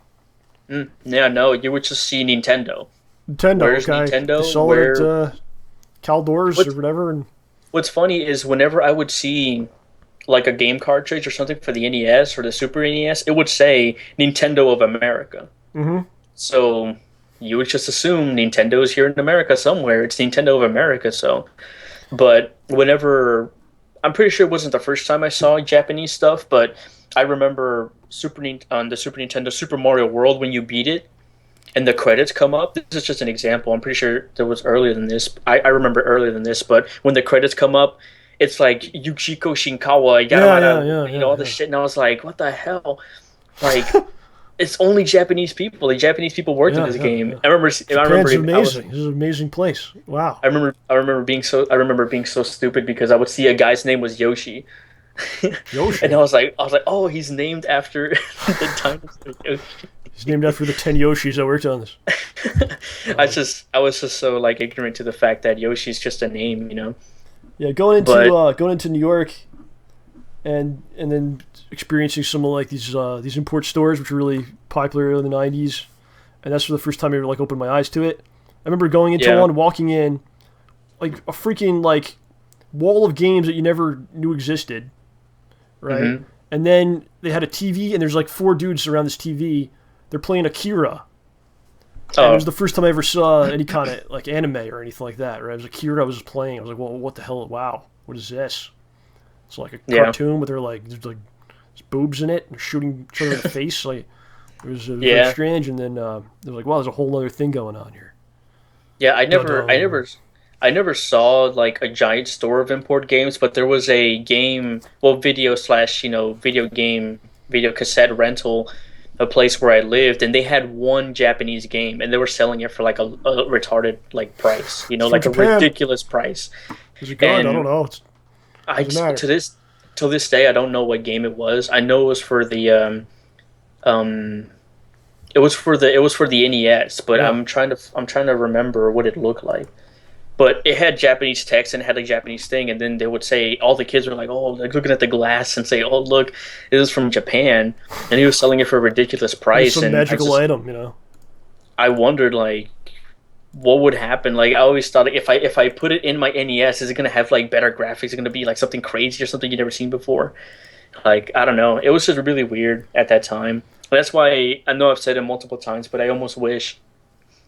Yeah, no, you would just see Nintendo. Where's Nintendo? They saw it at Caldors or whatever. And what's funny is whenever I would see like a game cartridge or something for the NES or the Super NES, it would say Nintendo of America. Mm-hmm. So you would just assume Nintendo is here in America somewhere. It's Nintendo of America. So, but whenever, I'm pretty sure it wasn't the first time I saw Japanese stuff, but I remember on the Super Nintendo, Super Mario World, when you beat it and the credits come up. This is just an example. I'm pretty sure there was earlier than this. I remember earlier than this, but when the credits come up, it's like Yuchiko Shinkawa, all this shit, and I was like, what the hell? Like, it's only Japanese people. Like, Japanese people worked in this game. I remember. Japan's amazing. This is an amazing place. Wow. I remember being so stupid because I would see a guy's name was Yoshi. Yoshi. And I was like, oh, he's named after the dinosaur Yoshi. He's named after the 10 Yoshis that worked on this. I was just so like ignorant to the fact that Yoshi's just a name, you know. Yeah, going into New York, and then experiencing some of like these import stores, which were really popular in the '90s, and that's for the first time I ever like opened my eyes to it. I remember going into Yeah. one, walking in, like a freaking like wall of games that you never knew existed, right? Mhm. And then they had a TV, and there's like 4 dudes around this TV. They're playing Akira. And it was the first time I ever saw any kind of like anime or anything like that, right? It was Akira I was just playing. I was like, well, what the hell? Wow, what is this? It's like a cartoon, but there's like boobs in it and shooting each other in the face. Like it was very strange. And then they're like, wow, there's a whole other thing going on here. Yeah, I never saw like a giant store of import games, but there was a game, well, video slash, video game, video cassette rental, a place where I lived, and they had one Japanese game, and they were selling it for like a retarded like price, like Japan. a ridiculous price. Is it good? I don't know. To this day, I don't know what game it was. I know it was for the it was for the NES, but Yeah. I'm trying to remember what it looked like. But it had Japanese text and it had a Japanese thing, and then they would say, all the kids were like, oh, like looking at the glass and say, oh, look, this is from Japan, and he was selling it for a ridiculous price. It's some and magical item, I wondered like, what would happen? Like I always thought if I put it in my NES, is it gonna have like better graphics? Is it gonna be like something crazy or something you've never seen before? Like I don't know. It was just really weird at that time. That's why I know I've said it multiple times, but I almost wish,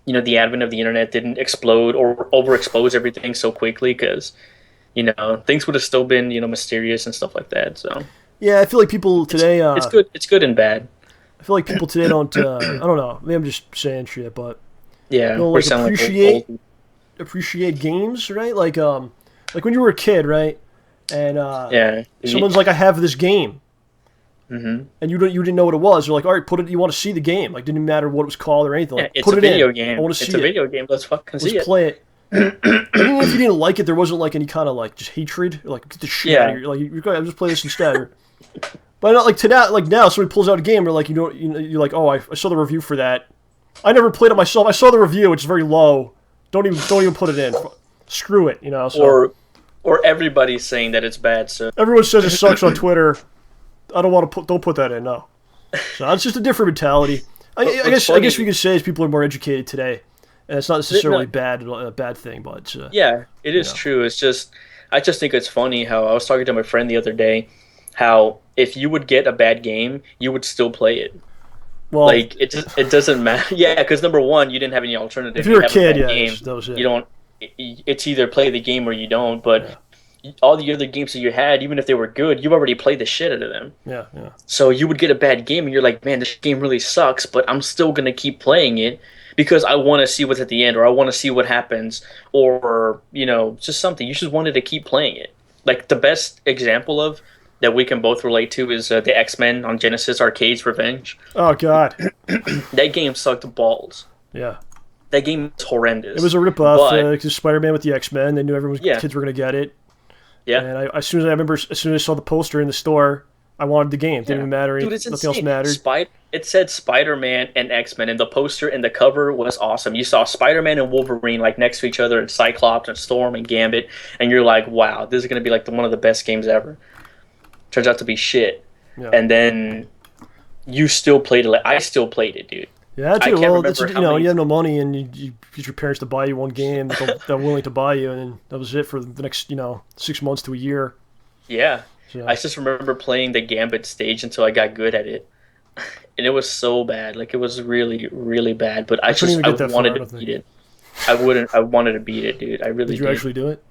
the advent of the internet didn't explode or overexpose everything so quickly, because, things would have still been, mysterious and stuff like that. So yeah, I feel like people today. It's good. It's good and bad. I feel like people today don't. I don't know. Maybe I'm just saying shit, but Yeah, don't we're like sounding like appreciate games, right? Like when you were a kid, right? And yeah. someone's like, I have this game. Mm-hmm. And you didn't know what it was. You're like, all right, put it. You want to see the game? Like, didn't matter what it was called or anything. Like, It's put a it video in. game. I want to see It's a video game. Let's fucking see Let's it. play it. Even if you didn't like it, there wasn't like any kind of like just hatred. Like get the shit out of here. Like you're going to just play this instead. But not like today. Like now, somebody pulls out a game. Or like you're like, oh, I saw the review for that. I never played it myself. I saw the review. It's very low. Don't even put it in. Screw it. So. Or everybody's saying that it's bad. So everyone says it sucks on Twitter. I don't want to don't put that in. No. So it's just a different mentality. I guess we could say is people are more educated today, and it's not necessarily a bad thing, but yeah, it is true. It's just I just think it's funny how I was talking to my friend the other day, how if you would get a bad game, you would still play it. Well, like it doesn't matter. Yeah, because number one, you didn't have any alternative. If you're a kid, you don't. It's either play the game or you don't. But all the other games that you had, even if they were good, you already played the shit out of them. Yeah. So you would get a bad game, and you're like, man, this game really sucks, but I'm still gonna keep playing it because I want to see what's at the end, or I want to see what happens, or just something. You just wanted to keep playing it. Like the best example of that we can both relate to is the X-Men on Genesis Arcade's Revenge. Oh God, that game sucked balls. Yeah. That game was horrendous. It was a ripoff. Because Spider-Man with the X-Men, they knew kids were gonna get it. Yeah. And as soon as I saw the poster in the store, I wanted the game. Didn't even matter. Dude, it's nothing insane. else mattered. It said Spider-Man and X-Men, and the poster and the cover was awesome. You saw Spider-Man and Wolverine like next to each other, and Cyclops and Storm and Gambit, and you're like, wow, this is gonna be like one of the best games ever. Turns out to be shit. Yeah. And then you still played it. I still played it, dude. Yeah, too. Well, you have no money, and you get your parents to buy you one game that they're willing to buy you, and then that was it for the next 6 months to a year. Yeah. So, I just remember playing the Gambit stage until I got good at it, and it was so bad. Like it was really, really bad. But I wanted to beat it. I wanted to beat it, dude. I really did. Did you actually do it?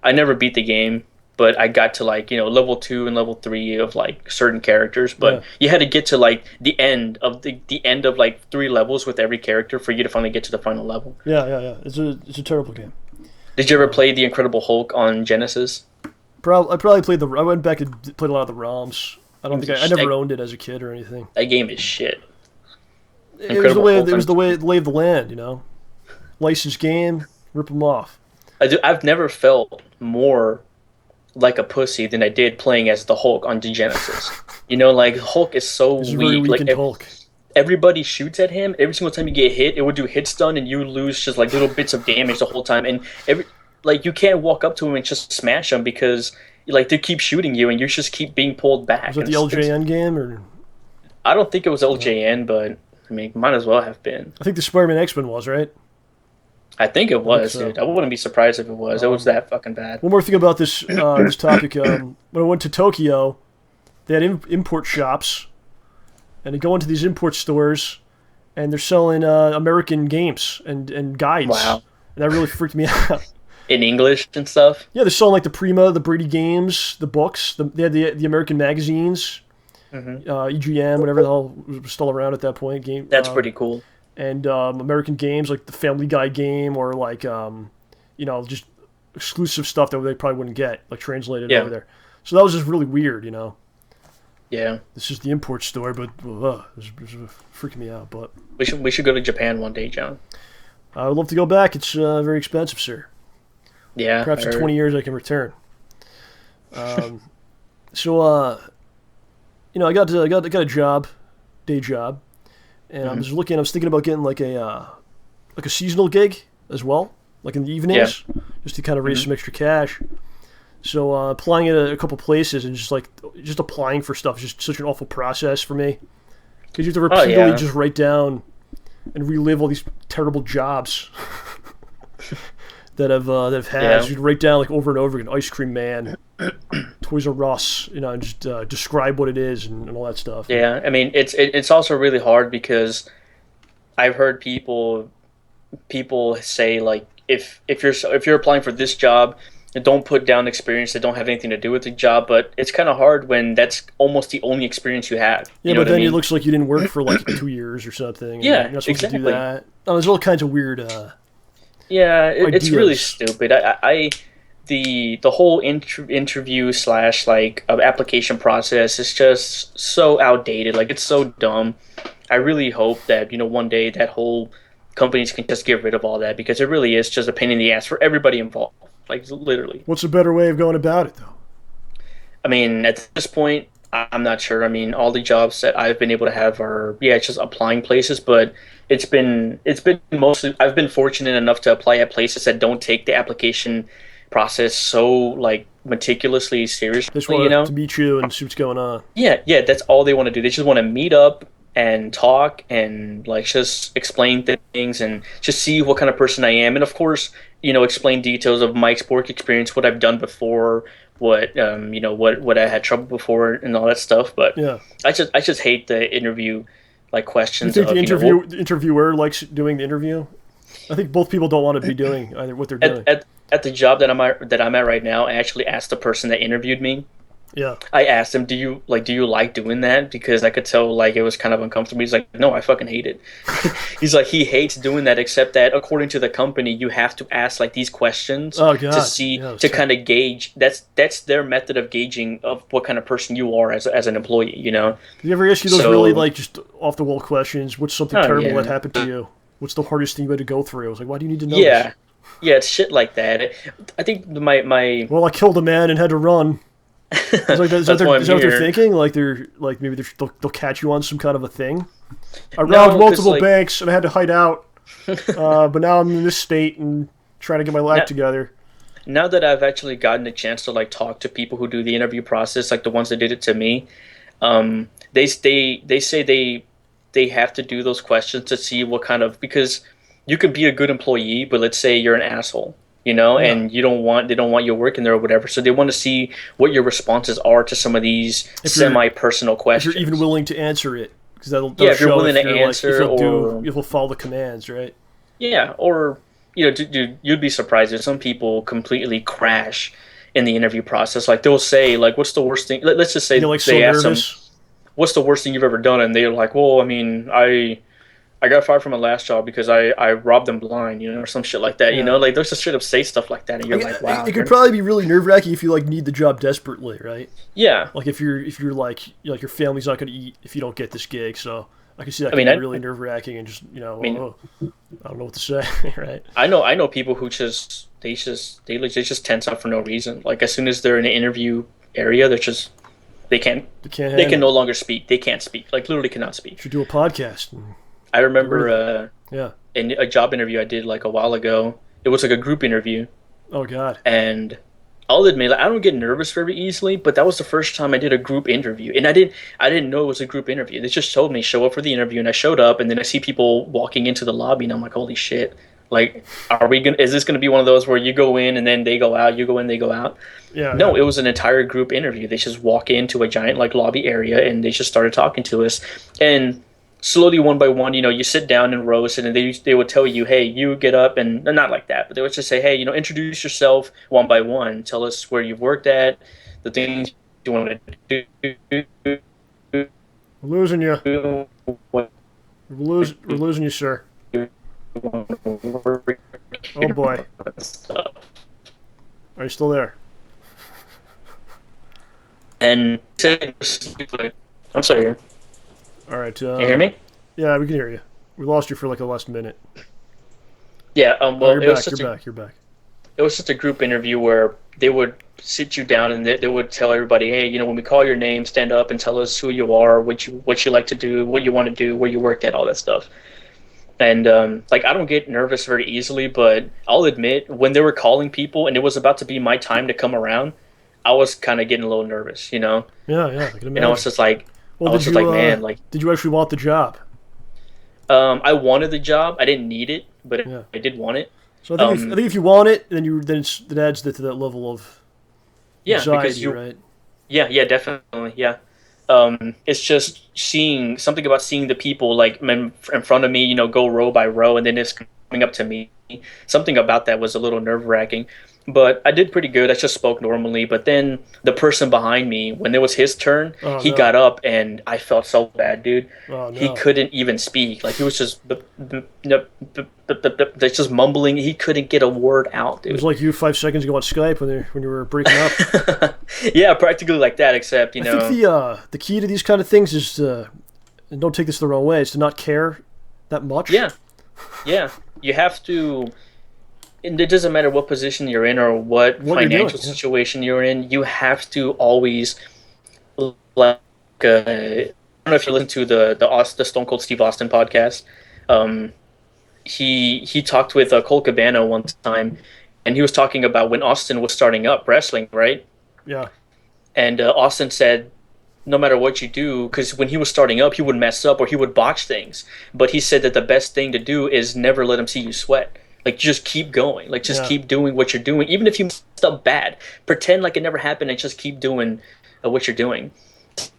I never beat the game. But I got to level 2 and level 3 of like certain characters. But you had to get to like the end of the end of like 3 levels with every character for you to finally get to the final level. Yeah. It's a terrible game. Did you ever play the Incredible Hulk on Genesis? I probably played I went back and played a lot of the ROMs. I never owned it as a kid or anything. That game is shit. It was the lay of the land, Licensed game, rip them off. I've never felt more like a pussy than I did playing as the Hulk on Genesis. Like Hulk is so weak. Like Hulk. Everybody shoots at him. Every single time you get hit, it would do hit stun, and you lose just like little bits of damage the whole time. And you can't walk up to him and just smash him because they keep shooting you, and you just keep being pulled back. Was it the LJN game or? I don't think it was LJN, but I mean, might as well have been. I think the Spider-Man X-Men was, right? I think it was, so. dude. I wouldn't be surprised if it was. It was that fucking bad. One more thing about this this topic. When I went to Tokyo, they had import shops, and you go into these import stores, and they're selling American games and guides. Wow. And that really freaked me out. In English and stuff? Yeah, they're selling like the Prima, the Brady games, the books. They had the American magazines, EGM, whatever the hell was still around at that point. That's pretty cool. And American games like the Family Guy game, or like just exclusive stuff that they probably wouldn't get, like translated over there. So that was just really weird, Yeah. This is the import store, but it was freaking me out. But we should go to Japan one day, John. I would love to go back. It's very expensive, sir. Yeah. Perhaps in 20 years I can return. So I got a job, day job, and I was thinking about getting like a seasonal gig as well, like in the evenings, just to kind of raise some extra cash. So applying at a couple places and just applying for stuff is just such an awful process for me, because you have to repeatedly just write down and relive all these terrible jobs that I've had. Yeah. So you'd write down like over and over again, Ice Cream Man, Toys R Us, and just describe what it is and all that stuff. Yeah, I mean it's also really hard because I've heard people say like if you're applying for this job, don't put down experience that don't have anything to do with the job, but it's kind of hard when that's almost the only experience you have. Yeah, but then it looks like you didn't work for like 2 years or something. Yeah, you're not supposed to do that. There's all kinds of weird. It's really stupid. The whole interview / application process is just so outdated. Like, it's so dumb. I really hope that one day that whole companies can just get rid of all that, because it really is just a pain in the ass for everybody involved. Like, literally. What's a better way of going about it, though? I mean, at this point, I'm not sure. I mean, all the jobs that I've been able to have are just applying places, but it's been mostly, I've been fortunate enough to apply at places that don't take the application process so like meticulously seriously. They just want to meet you and see what's going on. Yeah, that's all they want to do. They just want to meet up and talk and like just explain things and just see what kind of person I am, and of course, explain details of my work experience, what I've done before, what what I had trouble before, and all that stuff. But yeah, I just hate the interview like questions. You think the interviewer likes doing the interview? I think both people don't want to be doing either what they're doing. At the job that I'm at right now, I actually asked the person that interviewed me. Yeah. I asked him, do you like doing that? Because I could tell like it was kind of uncomfortable. He's like, no, I fucking hate it. He's like, he hates doing that, except that according to the company, you have to ask like these questions to see to kind of gauge. That's their method of gauging of what kind of person you are as an employee. Do you ever ask you those really like just off the wall questions? What's something terrible that happened to you? What's the hardest thing you had to go through? I was like, why do you need to know this? Yeah, it's shit like that. I think my well, I killed a man and had to run. Is that what they're thinking? Like maybe they'll catch you on some kind of a thing. I robbed multiple banks and I had to hide out, but now I'm in this state and trying to get my act together. Now that I've actually gotten a chance to like talk to people who do the interview process, like the ones that did it to me, they say they have to do those questions to see what kind of, because you could be a good employee, but let's say you're an asshole. And they don't want you working there or whatever. So they want to see what your responses are to some of these semi-personal questions. If you're even willing to answer it, because that'll if you're show willing if to answer, if you'll follow the commands, right? Yeah, or dude, you'd be surprised if some people completely crash in the interview process. Like they'll say, like, "What's the worst thing?" Let's just say they ask them, "What's the worst thing you've ever done?" And they're like, "Well, I mean, I got fired from my last job because I robbed them blind, or some shit like that. Like they'll just straight up say stuff like that, and you're like, wow. It could probably be really nerve wracking if you like need the job desperately, right? Yeah. Like if you're like your family's not going to eat if you don't get this gig, so I can see that could be really nerve wracking and just I don't know what to say, right? I know people who just they just tense up for no reason. Like as soon as they're in an interview area, they can no longer speak. They can't speak. Like literally cannot speak. Should do a podcast. I remember in a job interview I did like a while ago. It was like a group interview. Oh God. And I'll admit, like, I don't get nervous very easily, but that was the first time I did a group interview, and I didn't know it was a group interview. They just told me show up for the interview, and I showed up, and then I see people walking into the lobby, and I'm like, holy shit! Like, are we gonna? Is this gonna be one of those where you go in and then they go out, you go in, they go out? Yeah. No, Yeah. it was an entire group interview. They just walk into a giant like lobby area, and they just started talking to us, and slowly one by one, you sit down in rows, and then they would tell you, hey, you get up, and not like that, but they would just say, hey, introduce yourself one by one, tell us where you've worked at, the things you want to do. We're losing you. What We're losing you, sir. you want to work Oh boy. and stuff. Are you still there? And I'm sorry, All right. can you hear me? Yeah, we can hear you. We lost you for like the last minute. Yeah. Oh, Well, you're back. You're back. You're back. it was just a group interview where they would sit you down and they would tell everybody, hey, when we call your name, stand up and tell us who you are, what you like to do, what you want to do, where you worked at, all that stuff. And like, I don't get nervous very easily, but I'll admit when they were calling people and it was about to be my time to come around, I was kind of getting a little nervous, Yeah, yeah. I can imagine. And I was just like, well, man, like, did you actually want the job? I wanted the job. I didn't need it, but Yeah. I did want it. So I think if you want it, then it adds to that level of anxiety, because right? Yeah, definitely, yeah. It's just something about seeing the people like in front of me, go row by row, and then it's coming up to me. Something about that was a little nerve-wracking, but I did pretty good. I just spoke normally, but then the person behind me, when it was his turn, he got up, and I felt so bad, dude. Oh, no. He couldn't even speak. Like, he was just just mumbling. He couldn't get a word out, dude. It was like you 5 seconds ago on Skype when you were breaking up. Yeah, practically like that, except, I think the key to these kind of things is and don't take this the wrong way, is to not care that much. Yeah. You have to, and it doesn't matter what position you're in or what financial situation you're in, you have to always, like, I don't know if you listen to the Stone Cold Steve Austin podcast. He talked with Colt Cabana one time, and he was talking about when Austin was starting up wrestling, right? Yeah. And Austin said, no matter what you do, because when he was starting up, he would mess up or he would botch things. But he said that the best thing to do is never let him see you sweat. Like, just keep going. Like, just keep doing what you're doing. Even if you messed up bad, pretend like it never happened and just keep doing what you're doing.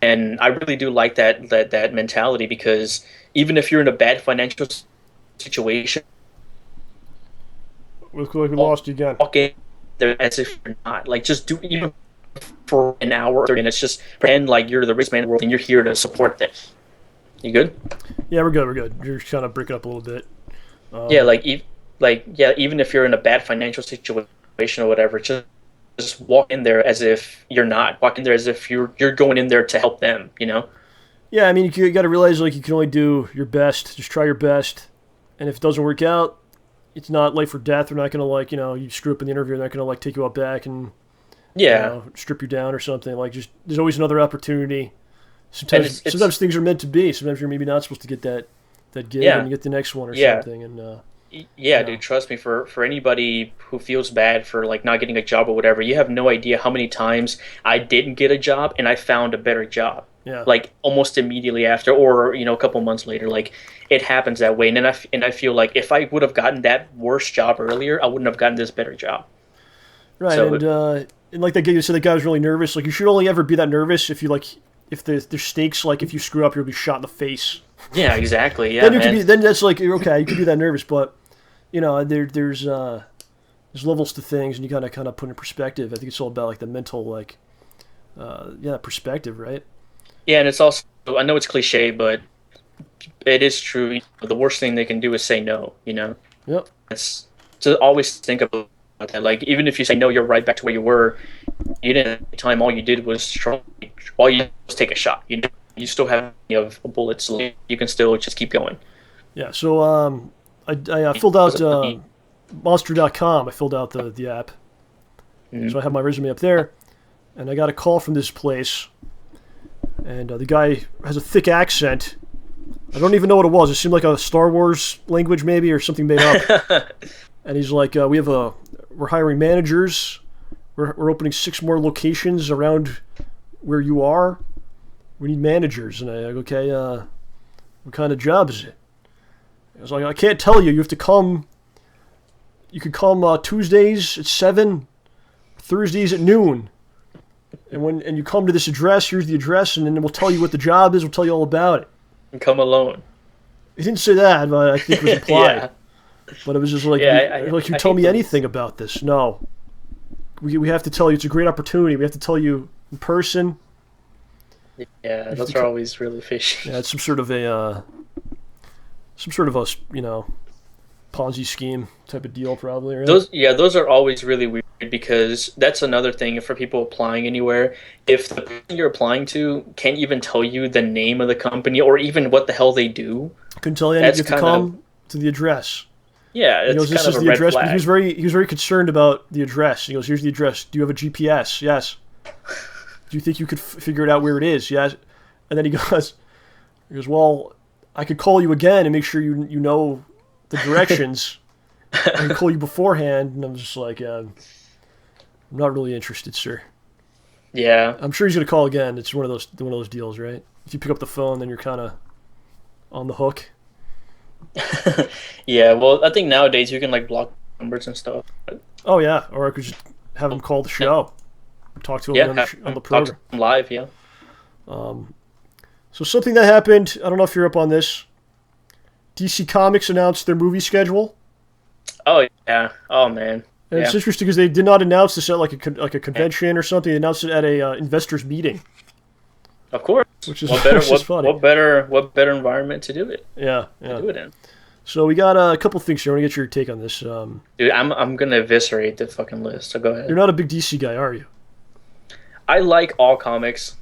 And I really do like that mentality, because even if you're in a bad financial situation, Looks like we lost you again. walk in there as if you're not. Like, just do even for an hour or 30 minutes. Just pretend like you're the richest man in the world and you're here to support this. You good? Yeah, we're good. We're good. You're kind of breaking up a little bit. Even if you're in a bad financial situation or whatever, just walk in there as if you're not. Walk in there as if you're going in there to help them. Yeah, I mean, you got to realize, like, you can only do your best. Just try your best, and if it doesn't work out, it's not life or death. They're not going to, like, you screw up in the interview, they're not going to, like, take you out back and strip you down or something. Like, just there's always another opportunity. Sometimes things are meant to be. Sometimes you're maybe not supposed to get that gig, and you get the next one or something. And dude, trust me. For anybody who feels bad for, like, not getting a job or whatever, you have no idea how many times I didn't get a job and I found a better job. Yeah. Like, almost immediately after, or a couple months later. Like, it happens that way. And then I feel like if I would have gotten that worse job earlier, I wouldn't have gotten this better job. Right. So, and like that guy, you said, that guy was really nervous. Like, you should only ever be that nervous if there's stakes. Like, if you screw up, you'll be shot in the face. Yeah, exactly. Yeah. Then that's like, okay, you could be that nervous, but there's levels to things, and you kind of put in perspective. I think it's all about, like, the mental, like, perspective, right? Yeah, and it's also, I know it's cliche, but it is true. The worst thing they can do is say no. Yep. It's to always think about that. Like, even if you say no, you're right back to where you were. You didn't have time. All you did was try. All you did was take a shot. You still have bullets. So you can still just keep going. Yeah. So I filled out Monster.com. I filled out the app. Mm-hmm. So I have my resume up there, and I got a call from this place, and the guy has a thick accent. I don't even know what it was. It seemed like a Star Wars language maybe, or something made up. And he's like, we're hiring managers, we're opening 6 more locations around where you are. We need managers. And I go, okay, what kind of job is it? I was like, I can't tell you. You have to come. You can come Tuesdays at 7, Thursdays at noon. And you come to this address, here's the address, and then we'll tell you what the job is, we'll tell you all about it. And come alone. He didn't say that, but I think it was implied. Yeah. But it was just like, you tell me anything about this. No. We have to tell you, it's a great opportunity. We have to tell you in person. Yeah, those are always really fishy. Yeah, it's some sort of a, Ponzi scheme type of deal, probably. Right? Those are always really weird because that's another thing for people applying anywhere. If the person you're applying to can't even tell you the name of the company or even what the hell they do, couldn't tell you anything. You have to come to the address. Yeah, it's this kind of is a the red address. flag. He was very concerned about the address. He goes, "Here's the address. Do you have a GPS? Yes. Do you think you could figure it out where it is? Yes." And then he goes, "Well, I could call you again and make sure you know the directions. I can call you beforehand." And I'm just like, I'm not really interested, sir. Yeah, I'm sure he's gonna call again. It's one of those deals, right? If you pick up the phone, then you're kind of on the hook. Yeah, well, I think nowadays you can like block numbers and stuff. Oh yeah, or I could just have him call the show, talk to him on the program. Talk to him live. Yeah. So something that happened. I don't know if you're up on this. DC Comics announced their movie schedule. Oh yeah. Oh man. And it's interesting because they did not announce this at like a convention or something. They announced it at a investors meeting. Of course. Which is funny. What better environment to do it? Yeah. To do it in. So we got a couple things here. I want to get your take on this. Dude, I'm gonna eviscerate the fucking list. So go ahead. You're not a big DC guy, are you? I like all comics.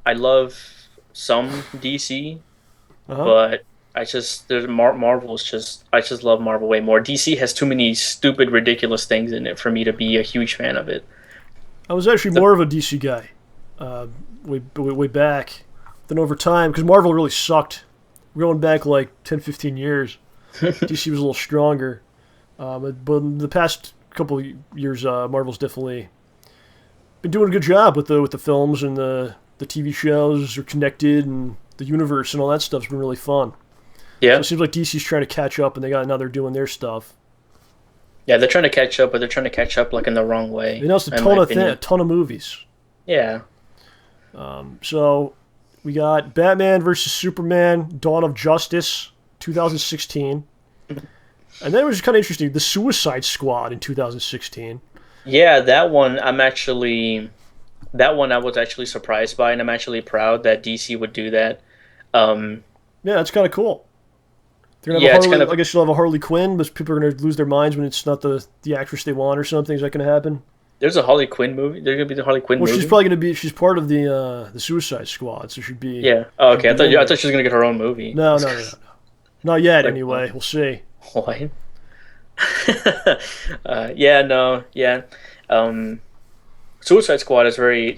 I love some DC, but Marvel's I just love Marvel way more. DC has too many stupid, ridiculous things in it for me to be a huge fan of it. I was actually more of a DC guy, way back. Then over time, because Marvel really sucked. Going back like 10, 15 years, DC was a little stronger. But in the past couple of years, Marvel's definitely been doing a good job with the films and the TV shows are connected and the universe and all that stuff's been really fun. Yeah. So it seems like DC's trying to catch up, and now they're doing their stuff. Yeah, they're trying to catch up, but they're trying to catch up like in the wrong way. They announced a ton of movies. Yeah. So we got Batman vs. Superman, Dawn of Justice, 2016. And then it was kind of interesting, The Suicide Squad in 2016. Yeah, that one I was actually surprised by, and I'm actually proud that DC would do that. Yeah, that's kind of cool. They're gonna have I guess you'll have a Harley Quinn, but people are going to lose their minds when it's not the actress they want or something. Is that going to happen? There's a Harley Quinn movie. There's going to be the Harley Quinn movie. Well, she's probably going to be. She's part of the Suicide Squad, so she'd be. Yeah. Oh, okay. I thought she was going to get her own movie. No. Not yet. Anyway, we'll see. What? Yeah. No. Yeah. Suicide Squad is very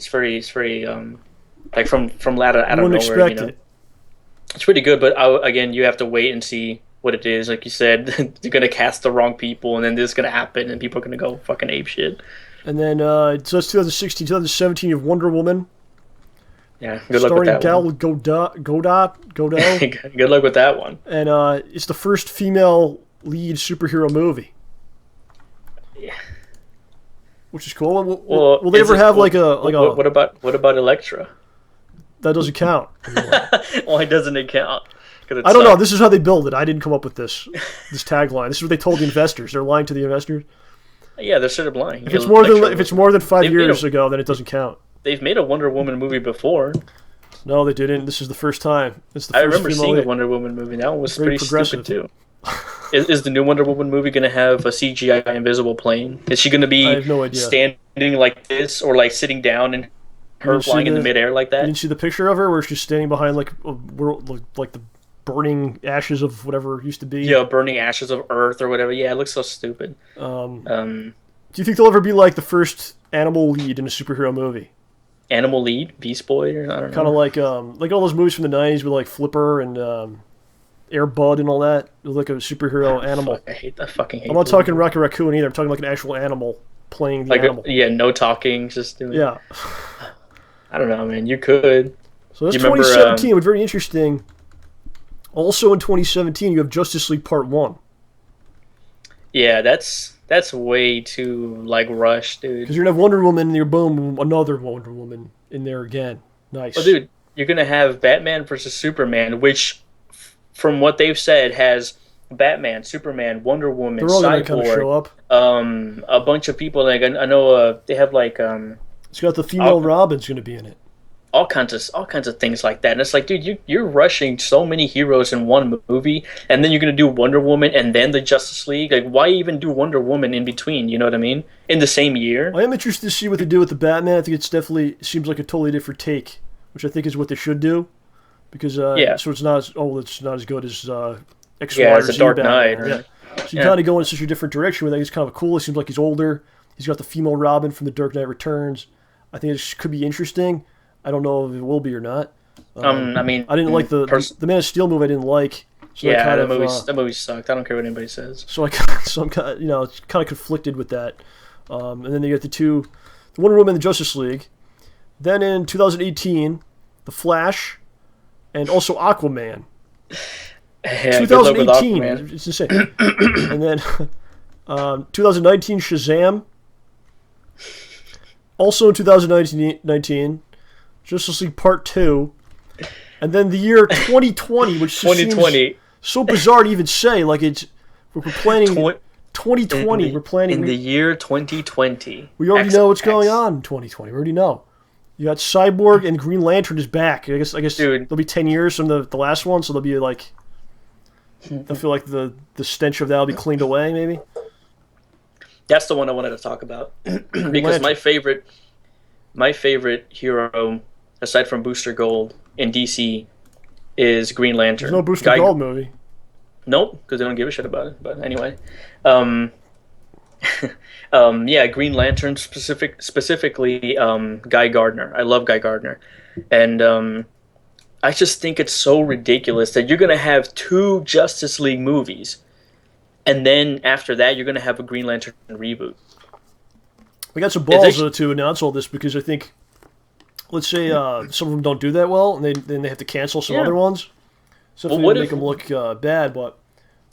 like from out of nowhere. Expect it. It's pretty good, but again, you have to wait and see what it is. Like you said, they're gonna cast the wrong people, and then this is gonna happen, and people are gonna go fucking ape shit. And then so it's 2016, 2017. You have Wonder Woman. Yeah, good luck with that one. Starring Gal Gadot. Good luck with that one. And it's the first female lead superhero movie. Yeah. Which is cool. Will they ever have What about Elektra? That doesn't count. Why doesn't it count? I don't know. This is how they build it. I didn't come up with this tagline. This is what they told the investors. They're lying to the investors. Yeah, they're sort of lying. If it's more than 5 years ago, then it doesn't count. They've made a Wonder Woman movie before. No, they didn't. This is the first time. I remember seeing a Wonder Woman movie. That one was pretty stupid too. Is the new Wonder Woman movie going to have a CGI invisible plane? Is she going to be standing like this or like sitting down and her flying in the midair like that? You didn't see the picture of her where she's standing behind like the burning ashes of whatever it used to be? Yeah, burning ashes of Earth or whatever. Yeah, it looks so stupid. Do you think they'll ever be like the first animal lead in a superhero movie? Animal lead? Beast Boy? Or I don't know. Kind of like all those movies from the 90s with like Flipper and Air Bud and all that. It was like a superhero animal. I fucking hate I'm not talking Rocket Raccoon either. I'm talking like an actual animal playing the like animal. yeah, no talking, just doing. Yeah. I don't know, man. You could. So that's You remember, 2017. But very interesting. Also in 2017, you have Justice League Part 1. Yeah, that's way too like rushed, dude. Because you're gonna have Wonder Woman, and you're boom, another Wonder Woman in there again. Nice. Well, dude, you're gonna have Batman versus Superman, which, from what they've said, has Batman, Superman, Wonder Woman, They're all gonna kind of Cyborg, show up. a bunch of people. Like I know, they have like It's got the female Robin's gonna be in it. all kinds of things like that. And it's like, dude, you're rushing so many heroes in one movie, and then you're gonna do Wonder Woman and then the Justice League. Like, why even do Wonder Woman in between? You know what I mean? In the same year. I am interested to see what they do with the Batman. I think it's definitely seems like a totally different take, which I think is what they should do, because so it's not as good as X, Y, or as a Z Dark Batman. Knight. Right? Yeah. So you kind of go in such a different direction. With it. It's kind of cool. He seems like he's older. He's got the female Robin from the Dark Knight Returns. I think it could be interesting. I don't know if it will be or not. I mean, I didn't like the Man of Steel movie. I didn't like. So yeah, that movie sucked. I don't care what anybody says. So I'm kind of, kind of conflicted with that. And then they get the Wonder Woman and the Justice League. Then in 2018, The Flash, and also Aquaman. Yeah, 2018, it's insane. And then 2019, Shazam. Also in 2019, Justice League Part 2. And then the year 2020, which 2020. seems so bizarre to even say. Like, we're planning 2020. We're planning... In the year 2020. We already know what's going on in 2020. We already know. You got Cyborg and Green Lantern is back. I guess Dude. It'll be 10 years from the last one, so they'll be like... I feel like the stench of that will be cleaned away, maybe. That's the one I wanted to talk about. Because my favorite hero, aside from Booster Gold in DC, is Green Lantern. There's no Booster Gold movie. Nope, because they don't give a shit about it. But anyway, Green Lantern specifically Guy Gardner. I love Guy Gardner, and I just think it's so ridiculous that you're gonna have 2 Justice League movies, and then after that you're gonna have a Green Lantern reboot. We got some balls to announce all this because I think, let's say some of them don't do that well, and then they have to cancel some other ones. So well, make them look bad, but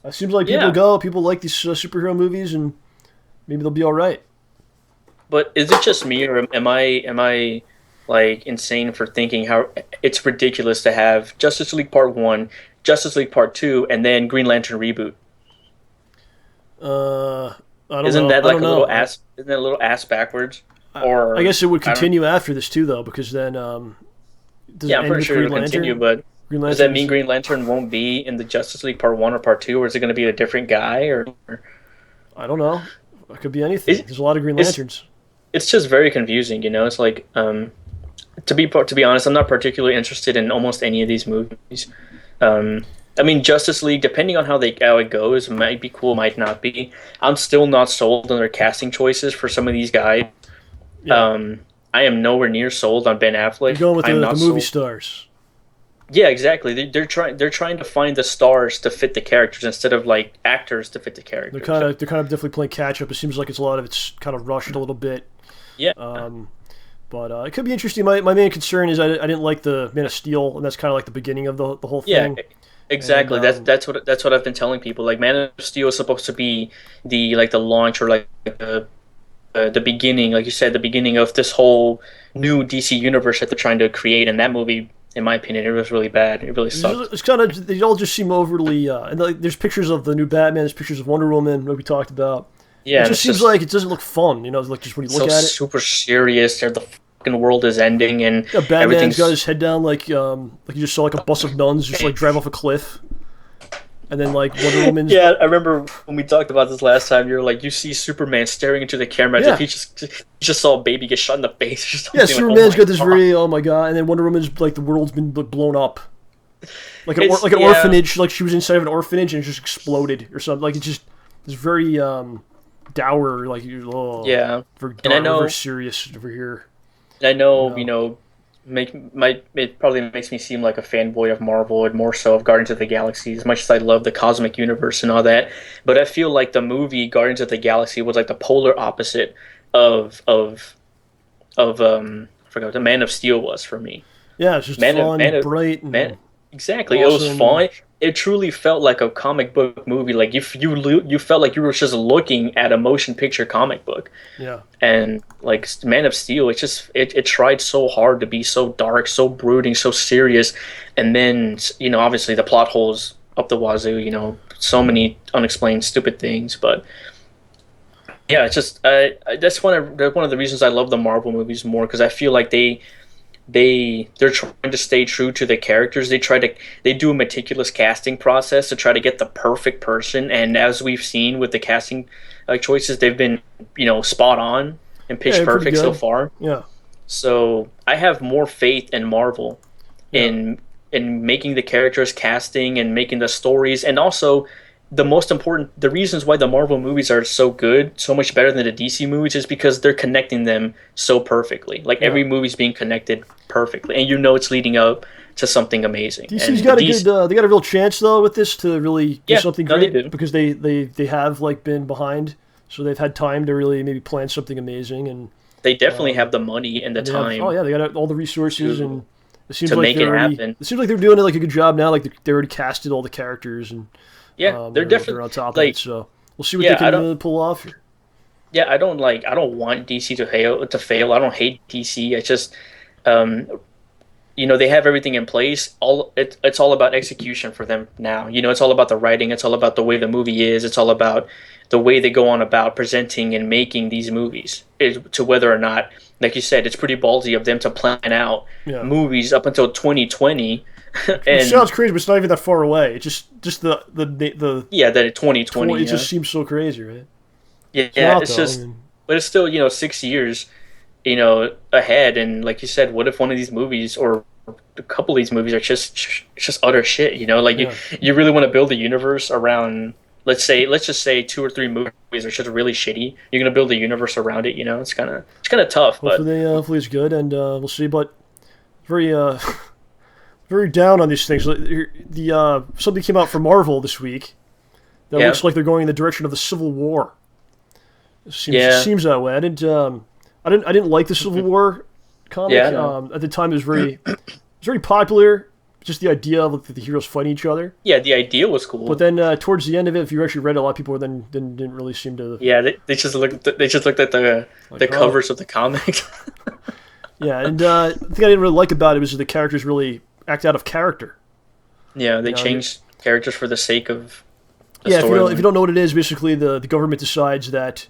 it seems like people like these superhero movies, and maybe they'll be all right. But is it just me, or am I like insane for thinking how it's ridiculous to have Justice League Part 1, Justice League Part 2, and then Green Lantern reboot? Isn't that like a little ass? Isn't that a little ass backwards? Or I guess it would continue after this too, though, because then I'm pretty sure it'll continue. But does that mean Green Lantern won't be in the Justice League Part 1 or Part 2, or is it going to be a different guy? Or I don't know. It could be anything. There's a lot of Green Lanterns. It's just very confusing, you know. It's like to be honest, I'm not particularly interested in almost any of these movies. I mean, Justice League, depending on how it goes, might be cool, might not be. I'm still not sold on their casting choices for some of these guys. Yeah. I am nowhere near sold on Ben Affleck. You're going with the movie stars. Yeah, exactly. They're trying to find the stars to fit the characters instead of like actors to fit the characters. They're kind of definitely playing catch up. It seems like it's kind of rushed a little bit. Yeah. But it could be interesting. My main concern is I didn't like the Man of Steel, and that's kind of like the beginning of the whole thing. Yeah, exactly. And, that's what I've been telling people. Like, Man of Steel is supposed to be the launch, or like the beginning, like you said, the beginning of this whole new DC universe that they're trying to create. And that movie, in my opinion, it was really bad. It really sucked. It's kind of, they all just seem overly. And there's pictures of the new Batman. There's pictures of Wonder Woman, what we talked about. Yeah, it just seems like it doesn't look fun. You know, like just when you look at it, super serious. The fucking world is ending, and Batman's got his head down like you just saw like a bus of nuns just like drive off a cliff, and then like Wonder Woman's. Yeah, I remember when we talked about this last time. You were like, you see Superman staring into the camera as if he just saw a baby get shot in the face. Or something. Yeah, Superman's got this very oh my god, and then Wonder Woman's like the world's been blown up, like an orphanage. Like she was inside of an orphanage and it just exploded or something. Like it's very dour, like very dark, and I know very serious over here. And I know, it probably makes me seem like a fanboy of Marvel and more so of Guardians of the Galaxy, as much as I love the cosmic universe and all that. But I feel like the movie Guardians of the Galaxy was like the polar opposite I forgot what the Man of Steel was for me. Yeah, it's just fun, bright, and exactly. awesome. It was fun. It truly felt like a comic book movie. Like if you felt like you were just looking at a motion picture comic book. Yeah. And like Man of Steel, it tried so hard to be so dark, so brooding, so serious, and then obviously the plot holes up the wazoo. So many unexplained stupid things, but yeah, it's just that's one of the reasons I love the Marvel movies more, because I feel like they're trying to stay true to the characters. They do a meticulous casting process to try to get the perfect person, and as we've seen with the casting choices, they've been spot on and pitch perfect so far. Yeah. So I have more faith in Marvel in making the characters, casting, and making the stories, and also the reasons why the Marvel movies are so good, so much better than the DC movies, is because they're connecting them so perfectly. Like every movie's being connected perfectly, and it's leading up to something amazing. DC's got a good. They got a real chance though with this to really do something great, they do. Because they have been behind, so they've had time to really maybe plan something amazing, and they definitely have the money and the time. They got all the resources, and it seems to like make it happen. It seems like they're doing a good job now. Like they already casted all the characters, and they're definitely on top of it. So we'll see what they can pull off here. Yeah, I don't want DC to fail. I don't hate DC. It's just they have everything in place. It's all about execution for them now. It's all about the writing. It's all about the way the movie is. It's all about the way they go on about presenting and making these movies. To whether or not, like you said, it's pretty ballsy of them to plan out movies up until 2020. It sounds crazy, but it's not even that far away. It's just the that 2020. It just seems so crazy, right? Yeah, but it's still 6 years, ahead. And like you said, what if one of these movies or a couple of these movies are just utter shit? You really want to build a universe around. Let's just say 2 or 3 movies are just really shitty. You're gonna build a universe around it. It's kind of tough. Hopefully it's good, and we'll see. But very very down on these things. Something came out from Marvel this week that looks like they're going in the direction of the Civil War. It seems that way. I didn't like the Civil War comic. Yeah, no. At the time, it was very popular. Just the idea of the heroes fighting each other. Yeah, the idea was cool. But then towards the end of it, if you actually read it, a lot of people then didn't really seem to. Yeah, they just looked at the covers of the comics. Yeah, and the thing I didn't really like about it was that the characters really act out of character. Yeah, they changed characters for the sake of the story. If you don't know what it is, basically the government decides that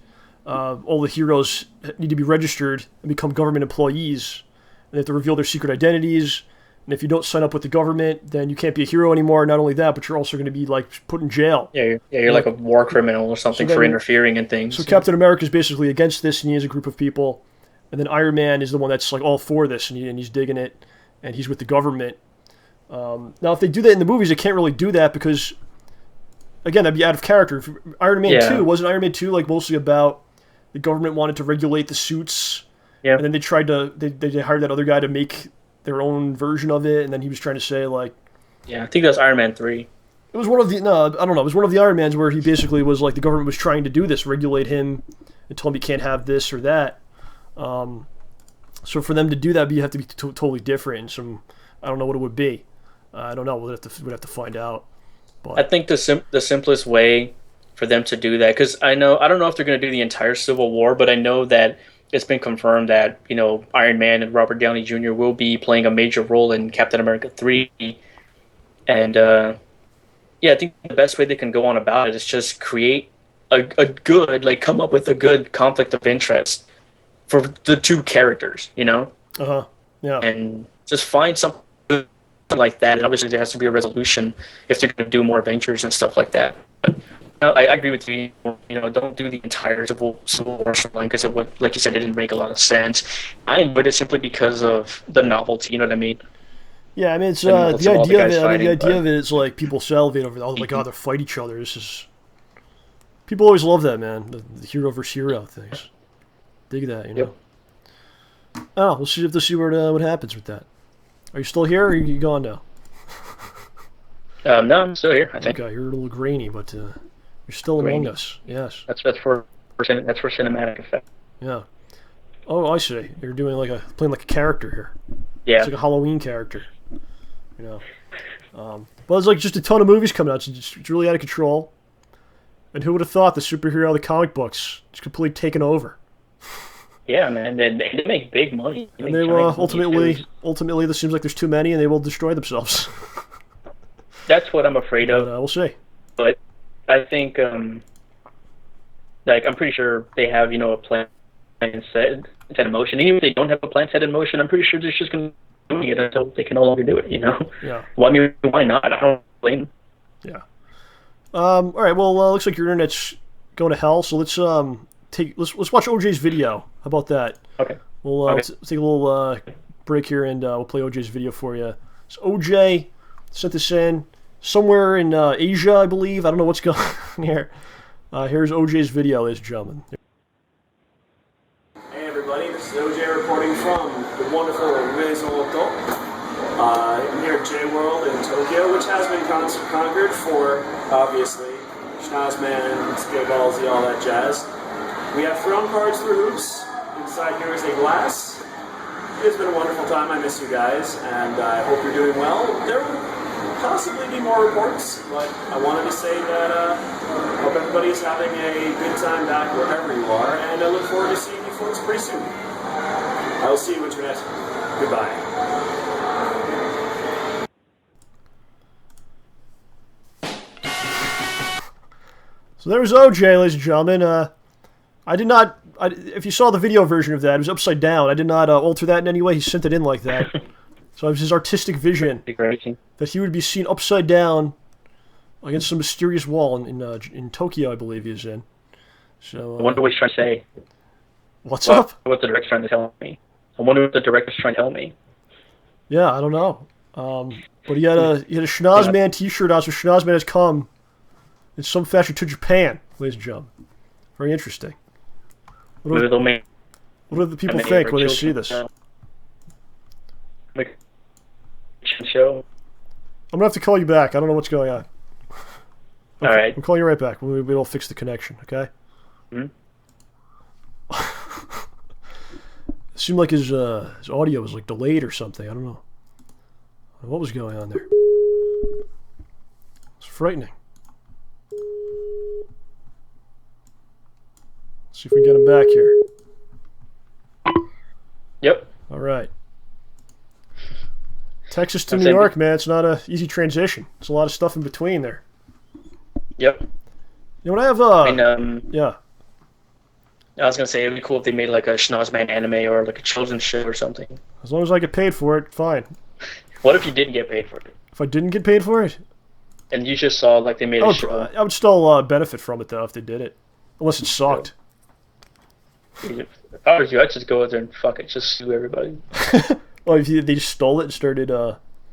all the heroes need to be registered and become government employees, and they have to reveal their secret identities. And if you don't sign up with the government, then you can't be a hero anymore. Not only that, but you're also going to be put in jail. Yeah, you're like a war criminal or something for interfering in things. So Captain America is basically against this, and he has a group of people. And then Iron Man is the one that's all for this, and he's digging it, and he's with the government. Now, if they do that in the movies, they can't really do that because, again, that'd be out of character. Iron Man 2, wasn't Iron Man 2 mostly about the government wanted to regulate the suits? Yeah. And then they tried to, they hired that other guy to make their own version of it, and then he was trying to say I think that's Iron Man 3. It was one of the I don't know. It was one of the Iron Mans where he basically was the government was trying to do this, regulate him, and tell him he can't have this or that. So for them to do that, you have to be totally different. So I don't know what it would be. I don't know. We'd have to find out. But I think the simplest way for them to do that, because I don't know if they're going to do the entire Civil War, but I know that it's been confirmed that Iron Man and Robert Downey Jr. will be playing a major role in Captain America 3, and I think the best way they can go on about it is just create a good come up with a good conflict of interest for the two characters, Yeah. And just find something like that, and obviously there has to be a resolution if they're going to do more adventures and stuff like that. But I agree with you. Don't do the entire Civil War storyline because it would, like you said, it didn't make a lot of sense. I enjoyed it simply because of the novelty. You know what I mean? Yeah, I mean it's the idea of it. The idea of it is people salivate over. Oh my God, they fight each other. This is people always love that, man. The hero versus hero things. Dig that, Yep. Oh, we'll see what happens with that. Are you still here, or are you gone now? No, I'm still here. I think. Okay, you're a little grainy, but you're still among us. Yes. That's for cinematic effect. Yeah. Oh, I see. You're doing playing like a character here. Yeah. It's like a Halloween character. You know. But there's like just a ton of movies coming out. So it's really out of control. And who would have thought the superhero of the comic books is completely taken over? Yeah, man. They make big money. And they will ultimately, this seems like there's too many, and they will destroy themselves. That's what I'm afraid of. We'll see. But I think, like, I'm pretty sure they have, a plan set in motion. And even if they don't have a plan set in motion, I'm pretty sure they're just going to do it until they can no longer do it, Yeah. Well, I mean, why not? I don't blame them. Yeah. All right. Well, looks like your internet's going to hell. So let's watch OJ's video. How about that? Okay. We'll take a little break here, and we'll play OJ's video for you. So OJ sent this in somewhere in Asia, I believe. I don't know what's going on here. Here's OJ's video, ladies and gentlemen. Hey everybody, this is OJ reporting from the wonderful Resoluto. I'm here at J-World in Tokyo, which has been conquered for, obviously, Schnozman, Skill Ballsy, all that jazz. We have thrown cards through hoops. Inside here is a glass. It's been a wonderful time. I miss you guys, and I hope you're doing well. There will possibly be more reports, but I wanted to say that I hope everybody is having a good time back wherever you are, and I look forward to seeing you folks pretty soon. I will see you, Internet. Goodbye. So there's OJ, ladies and gentlemen. If you saw the video version of that, it was upside down. I did not alter that in any way. He sent it in like that. So it was his artistic vision that he would be seen upside down against some mysterious wall in Tokyo, I believe he is in. So I wonder what he's trying to say. What's up? What the director's trying to tell me. I wonder what the director's trying to tell me. Yeah, I don't know. But he had a Schnozman t-shirt on, so Schnozman has come in some fashion to Japan, ladies and gentlemen. Very interesting. What do the people think when they see this? Show. I'm gonna have to call you back. I don't know what's going on. All right. I'm calling you right back. We'll fix the connection. Okay. Hmm? It seemed like his audio was like delayed or something. I don't know. What was going on there? It's frightening. Let's see if we can get him back here. Yep. All right. Texas to New York, man. It's not an easy transition. There's a lot of stuff in between there. Yep. You know what I have? Yeah. I was gonna say it'd be cool if they made like a Schnozman anime or like a children's show or something. As long as I get paid for it, fine. What if you didn't get paid for it? If I didn't get paid for it? And you just saw like they made a show. I would still benefit from it though if they did it, unless it sucked. If I was you, I'd just go out there and fuck it, just sue everybody. Well, if they just stole it and started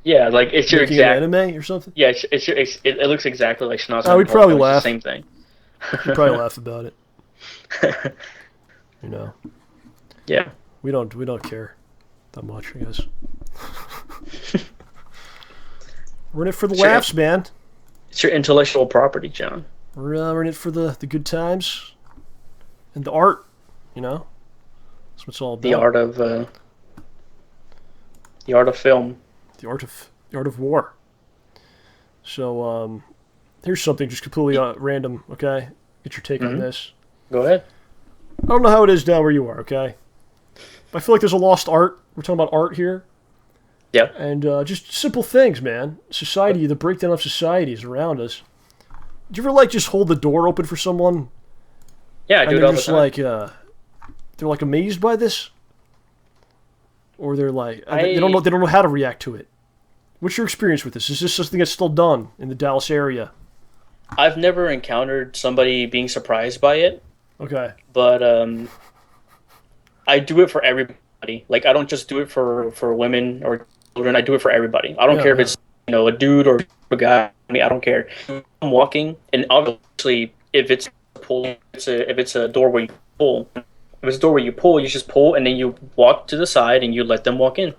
yeah, like it's your exact anime or something. Yeah, it looks exactly like Schnozman. Oh, we'd probably laugh. Same thing. We'd probably laugh about it. You know. Yeah. We don't care that much, I guess. We're in it for the laughs, man. It's your intellectual property, John. We're in it for the good times and the art. You know, that's what it's all about. The art of film. The art of war. So here's something just completely random. Okay, get your take on this. Go ahead. I don't know how it is down where you are. Okay, I feel like there's a lost art. We're talking about art here. Yeah. And just simple things, man. Society, the breakdown of societies around us. Do you ever just hold the door open for someone? Yeah, I do it all the time. They're amazed by this, or they're they don't know how to react to it. What's your experience with this? Is this something that's still done in the Dallas area? I've never encountered somebody being surprised by it. Okay. But I do it for everybody. Like I don't just do it for women or children. I do it for everybody. I don't care if it's a dude or a guy. I mean, I don't care. I'm walking, and obviously, if it's a door where you pull. If it's a door where you pull, you just pull, and then you walk to the side, and you let them walk in.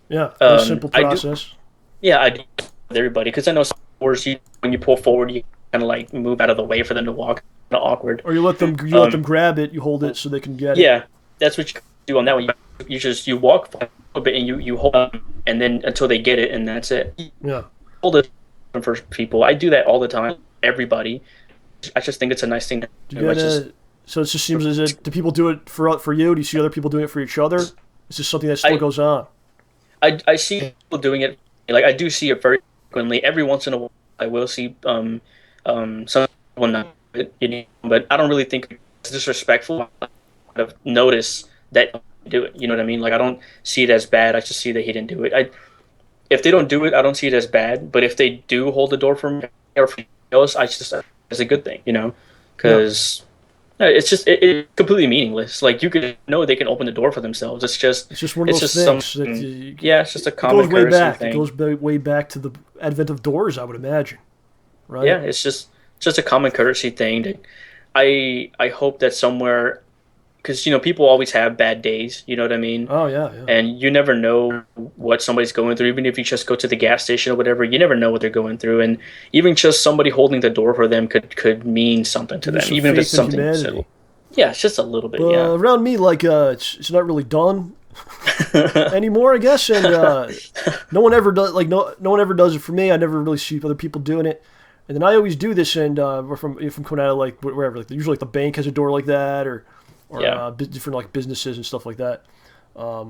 Yeah, very simple process. I do with everybody, because I know some doors, when you pull forward, you kind of move out of the way for them to walk. of awkward. Or you let them grab it, you hold it so they can get it. Yeah, that's what you do on that one. You walk for a bit and you hold them, and then until they get it, and that's it. Yeah. Hold it for people. I do that all the time. Everybody. I just think it's a nice thing to do. So it just seems as if, do people do it for you? Do you see other people doing it for each other? Is this something that still goes on? I see people doing it. Like, I do see it very frequently. Every once in a while, I will see some people not it, but I don't really think it's disrespectful. I've noticed that do it. You know what I mean? Like, I don't see it as bad. I just see that he didn't do it. If they don't do it, I don't see it as bad. But if they do hold the door for me or for else, I just it's a good thing, you know, because it's just it's completely meaningless. Like, you could know they can open the door for themselves. It's just one of those things. It's just a common courtesy thing. It goes way back to the advent of doors, I would imagine. Right? Yeah, it's just a common courtesy thing. That I hope that somewhere, because people always have bad days. You know what I mean? Oh yeah. And you never know what somebody's going through. Even if you just go to the gas station or whatever, you never know what they're going through. And even just somebody holding the door for them could mean something to them. Even if it's something simple. Yeah, it's just a little bit. Around me, like it's not really done anymore, I guess. And no one ever does. Like no one ever does it for me. I never really see other people doing it. And then I always do this, and from coming out of like wherever, like usually like the bank has a door like that, or different like businesses and stuff like that. But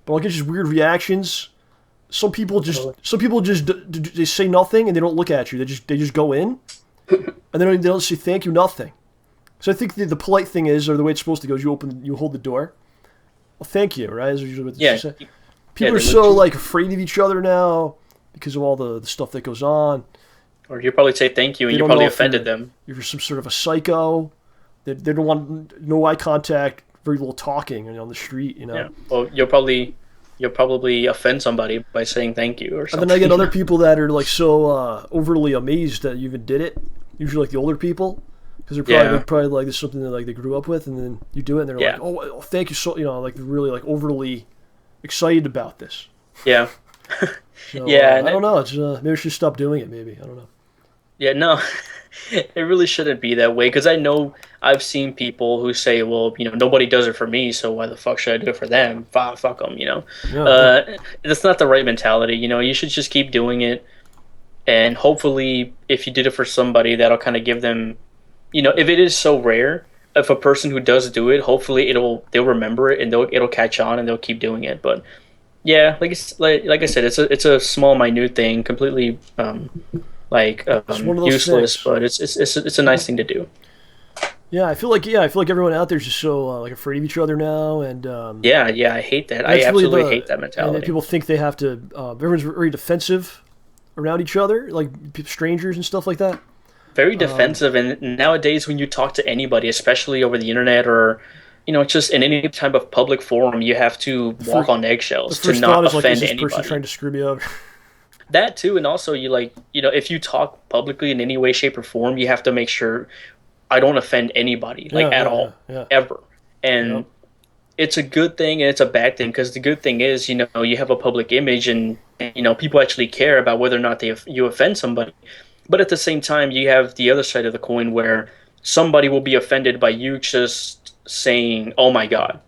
like it's just weird reactions. Some people just they say nothing and they don't look at you. They just go in, and they don't say thank you, nothing. So I think the polite thing is, or the way it's supposed to go, is you hold the door. Well, thank you, right? Is usually what they say. People are so like afraid of each other now because of all the stuff that goes on. Or you probably say thank you, and you probably offended them. You're some sort of a psycho. They don't want no eye contact, very little talking on the street, Yeah. Well, you'll probably offend somebody by saying thank you or something. And then I get other people that are like so overly amazed that you even did it. Usually like the older people, because they're probably like this is something that like they grew up with, and then you do it, and they're like, oh, thank you, so like they're really like overly excited about this. Yeah. So, I don't know. It's maybe we should stop doing it. Maybe I don't know. Yeah, no, it really shouldn't be that way, because I know I've seen people who say, well, nobody does it for me, so why the fuck should I do it for them? Fuck them, That's not the right mentality, You should just keep doing it, and hopefully, if you did it for somebody, that'll kind of give them, if it is so rare, if a person who does do it, hopefully they'll remember it, and it'll catch on, and they'll keep doing it. But yeah, like I said, it's a small, minute thing, completely useless, things. But it's a nice thing to do. Yeah, I feel like everyone out there is just so like afraid of each other now, and I hate that. I absolutely hate that mentality. And people think they have to. Everyone's very defensive around each other, like strangers and stuff like that. Very defensive, and nowadays when you talk to anybody, especially over the internet or just in any type of public forum, you have to walk on eggshells to not offend anybody. Person trying to screw me over. That too, and also if you talk publicly in any way, shape, or form, you have to make sure I don't offend anybody, at all, ever. And it's a good thing and it's a bad thing, because the good thing is, you have a public image, and people actually care about whether or not you offend somebody. But at the same time, you have the other side of the coin where somebody will be offended by you just saying, "Oh my God,"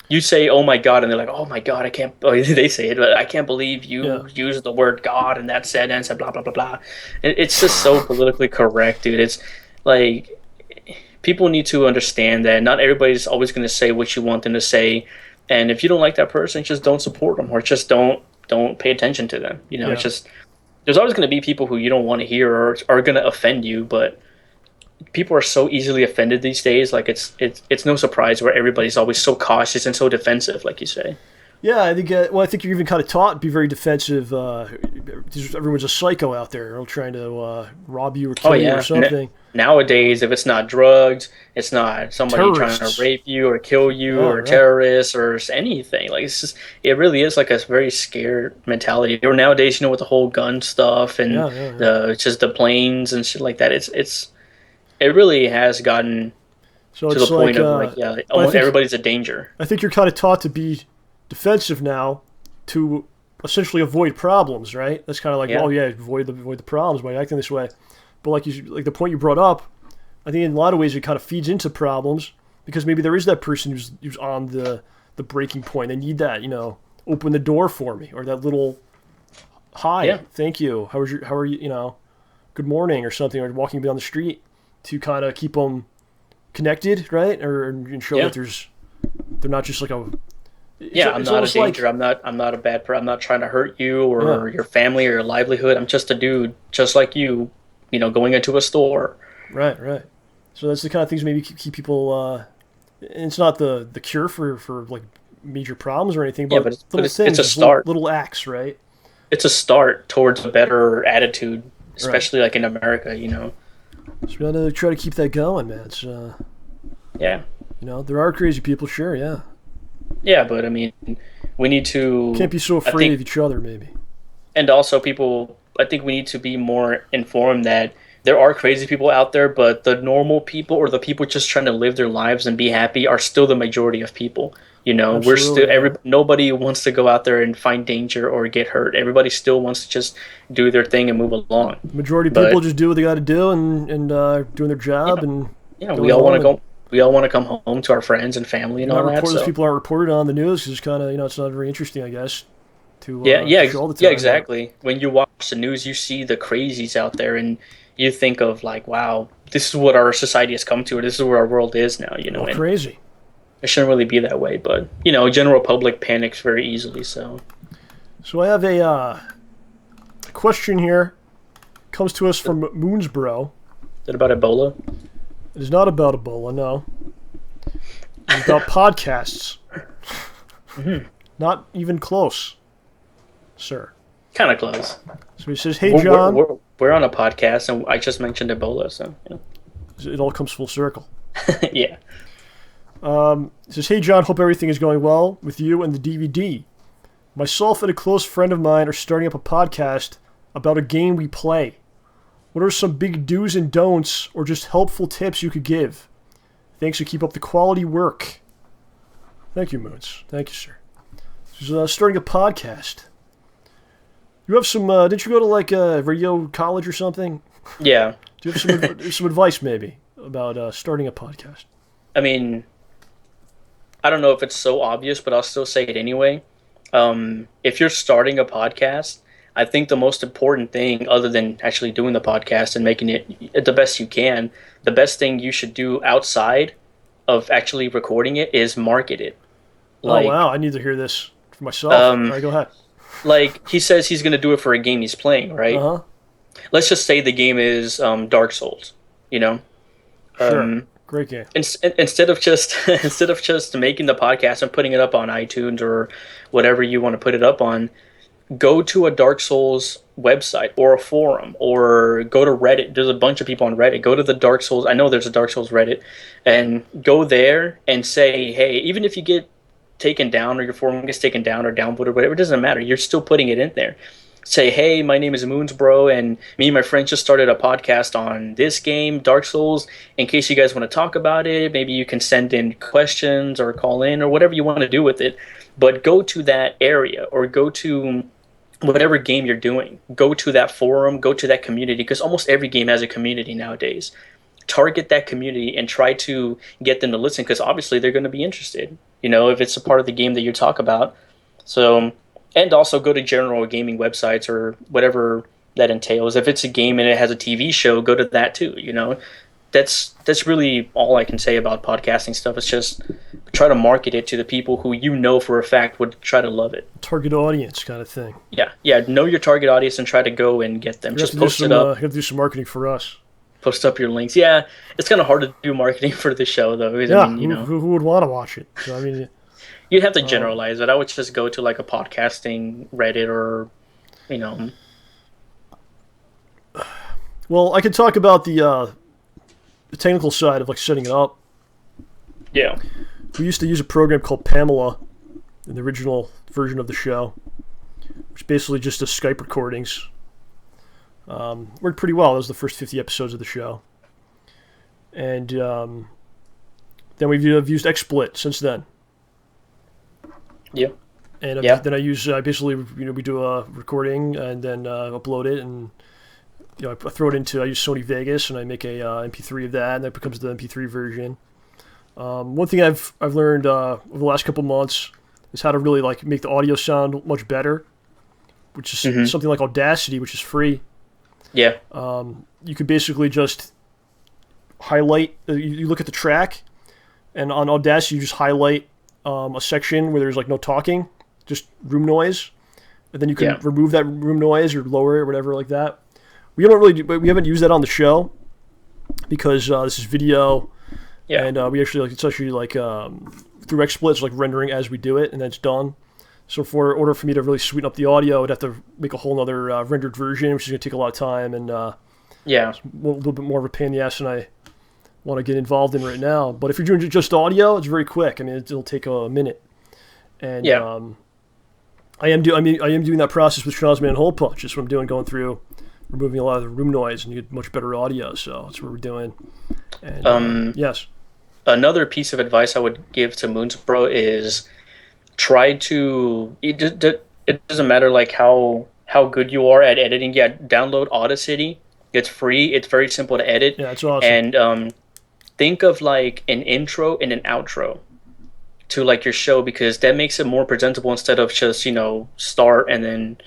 You say, "Oh my God," and they're like, "Oh my God, I can't." Oh, they say it, but I can't believe you used the word God in that sentence, and blah blah blah blah. It's just so politically correct, dude. It's like people need to understand that not everybody's always going to say what you want them to say, and if you don't like that person, just don't support them, or just don't pay attention to them. It's just there's always going to be people who you don't want to hear or are going to offend you, but people are so easily offended these days. Like it's no surprise where everybody's always so cautious and so defensive, like you say. Yeah, I think. I think you're even kind of taught to be very defensive. Everyone's a psycho out there, trying to rob you or kill you or something. Nowadays, if it's not drugs, it's not somebody trying to rape you or kill you or terrorists or anything. Like it really is like a very scared mentality. Or nowadays, with the whole gun stuff and just the planes and shit like that. It really has gotten to the point of everybody's a danger. I think you're kind of taught to be defensive now to essentially avoid problems, right? That's kind of like, avoid the problems by acting this way. But like the point you brought up, I think in a lot of ways it kind of feeds into problems because maybe there is that person who's on the breaking point. They need that, open the door for me, or that little hi, thank you, how are you, good morning or something, or walking down the street to kind of keep them connected, right? And show that they're not just like a... I'm not a danger. Like, I'm not a bad person. I'm not trying to hurt you or your family or your livelihood. I'm just a dude, just like you, going into a store. Right. So that's the kind of things maybe keep people. And it's not the cure for like major problems or anything, but, it's a start. Little acts, right? It's a start towards a better attitude, especially like in America, So we gotta try to keep that going, man. It's there are crazy people, sure, yeah. Yeah, but I mean, we need to... Can't be so afraid of each other, maybe. And also I think we need to be more informed that there are crazy people out there, but the normal people or the people just trying to live their lives and be happy are still the majority of people. Absolutely, we're still... Nobody wants to go out there and find danger or get hurt. Everybody still wants to just do their thing and move along. The majority of people just do what they got to do and doing their job and... we all want to go... We all want to come home to our friends and family and all that. Those people aren't reported on the news because it's kind of, it's not very interesting, I guess. Show all the time. Yeah, exactly. When you watch the news, you see the crazies out there, and you think of like, wow, this is what our society has come to, or this is where our world is now. Crazy. It shouldn't really be that way, but general public panics very easily. So I have a question here. Comes to us from Moonsbro. Is it about Ebola? It is not about Ebola, no. It's about podcasts. Mm-hmm. Not even close, sir. Kind of close. So he says, hey, John. We're on a podcast, and I just mentioned Ebola, so... It all comes full circle. Yeah. He says, hey, John, hope everything is going well with you and the DVD. Myself and a close friend of mine are starting up a podcast about a game we play. What are some big do's and don'ts or just helpful tips you could give? Thanks and keep up the quality work. Thank you, Moons. Thank you, sir. This is starting a podcast. You have some, didn't you go to like a radio college or something? Yeah. Do you have some advice maybe about starting a podcast? I mean, I don't know if it's so obvious, but I'll still say it anyway. If you're starting a podcast, I think the most important thing, other than actually doing the podcast and making it the best you can, the best thing you should do outside of actually recording it is market it. Oh, wow. I need to hear this for myself. All right, go ahead. Like, he says he's going to do it for a game he's playing, right? Uh-huh. Let's just say the game is Dark Souls, Sure. Great game. Instead of just making the podcast and putting it up on iTunes or whatever you want to put it up on, go to a Dark Souls website or a forum or go to Reddit. There's a bunch of people on Reddit. Go to the Dark Souls. I know there's a Dark Souls Reddit, and go there and say, hey, even if you get taken down or your forum gets taken down or downvoted, whatever, it doesn't matter. You're still putting it in there. Say, hey, my name is Moonsbro, and me and my friends just started a podcast on this game, Dark Souls. In case you guys want to talk about it, maybe you can send in questions or call in or whatever you want to do with it. But go to that area or go to whatever game you're doing. Go to that forum, go to that community, because almost every game has a community nowadays. Target that community and try to get them to listen, because obviously they're going to be interested, if it's a part of the game that you talk about. So, and also go to general gaming websites or whatever that entails. If it's a game and it has a TV show, go to that too, That's really all I can say about podcasting stuff. It's just try to market it to the people who for a fact would try to love it. Target audience kind of thing. Yeah. Know your target audience and try to go and get them. Just post it up. You have to do some marketing for us. Post up your links. Yeah, it's kind of hard to do marketing for the show, though. Yeah, I mean, who would want to watch it? So, I mean, you'd have to generalize it. I would just go to like a podcasting Reddit or, Well, I could talk about the technical side of like setting it up. Yeah. We used to use a program called Pamela in the original version of the show, which basically just does Skype recordings. Worked pretty well. That was the first 50 episodes of the show. And then we've used XSplit since then. Yeah. And then I use basically, we do a recording and then upload it, and I throw it into, I use Sony Vegas, and I make a MP3 of that, and that becomes the MP3 version. One thing I've learned over the last couple months is how to really like make the audio sound much better, which is something like Audacity, which is free. Yeah. You could basically just highlight. You look at the track, and on Audacity you just highlight a section where there's like no talking, just room noise, and then you can remove that room noise or lower it or whatever like that. We haven't used that on the show because this is video, and we actually it's actually through XSplit, it's like rendering as we do it, and then it's done. So in order for me to really sweeten up the audio, I'd have to make a whole other rendered version, which is going to take a lot of time, and it's a little bit more of a pain in the ass than I want to get involved in right now. But if you're doing just audio, it's very quick. I mean, it'll take a minute, and I am doing that process with Schnauzman and Hole Punch. That's what I'm doing, going through, removing a lot of the room noise, and you get much better audio. So that's what we're doing. And, yes. Another piece of advice I would give to Moonsbro is try to. It doesn't matter like how good you are at editing. Yeah, download Audacity. It's free. It's very simple to edit. Yeah, it's awesome. And think of like an intro and an outro to like your show, because that makes it more presentable instead of just start and then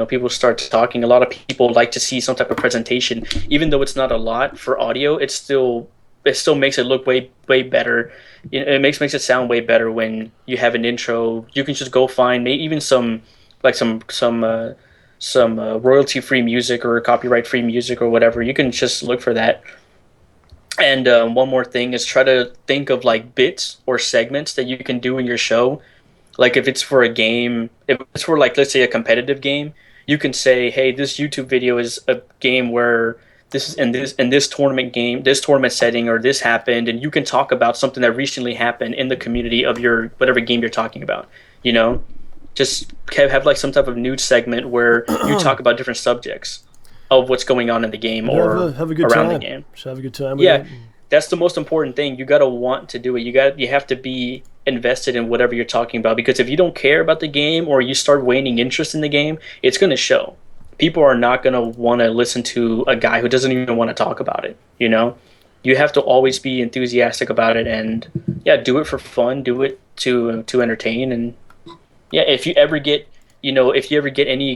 people start talking. A lot of people like to see some type of presentation, even though it's not a lot for audio. It still makes it look way better. It makes it sound way better when you have an intro. You can just go find maybe even some royalty free music or copyright free music or whatever. You can just look for that. And one more thing is try to think of like bits or segments that you can do in your show. Like if it's for a game, if it's for like, let's say a competitive game, you can say, hey, this YouTube video is a game where this is in this tournament game, this tournament setting, or this happened, and you can talk about something that recently happened in the community of your whatever game you're talking about. Just have like some type of news segment where you talk about different subjects of what's going on in the game or have a good around time. the game. Just have a good time with it. That's the most important thing. You got to want to do it. You have to be invested in whatever you're talking about, because if you don't care about the game or you start waning interest in the game, it's going to show. People are not going to want to listen to a guy who doesn't even want to talk about it. You have to always be enthusiastic about it, and do it for fun, do it to entertain. And if you ever get any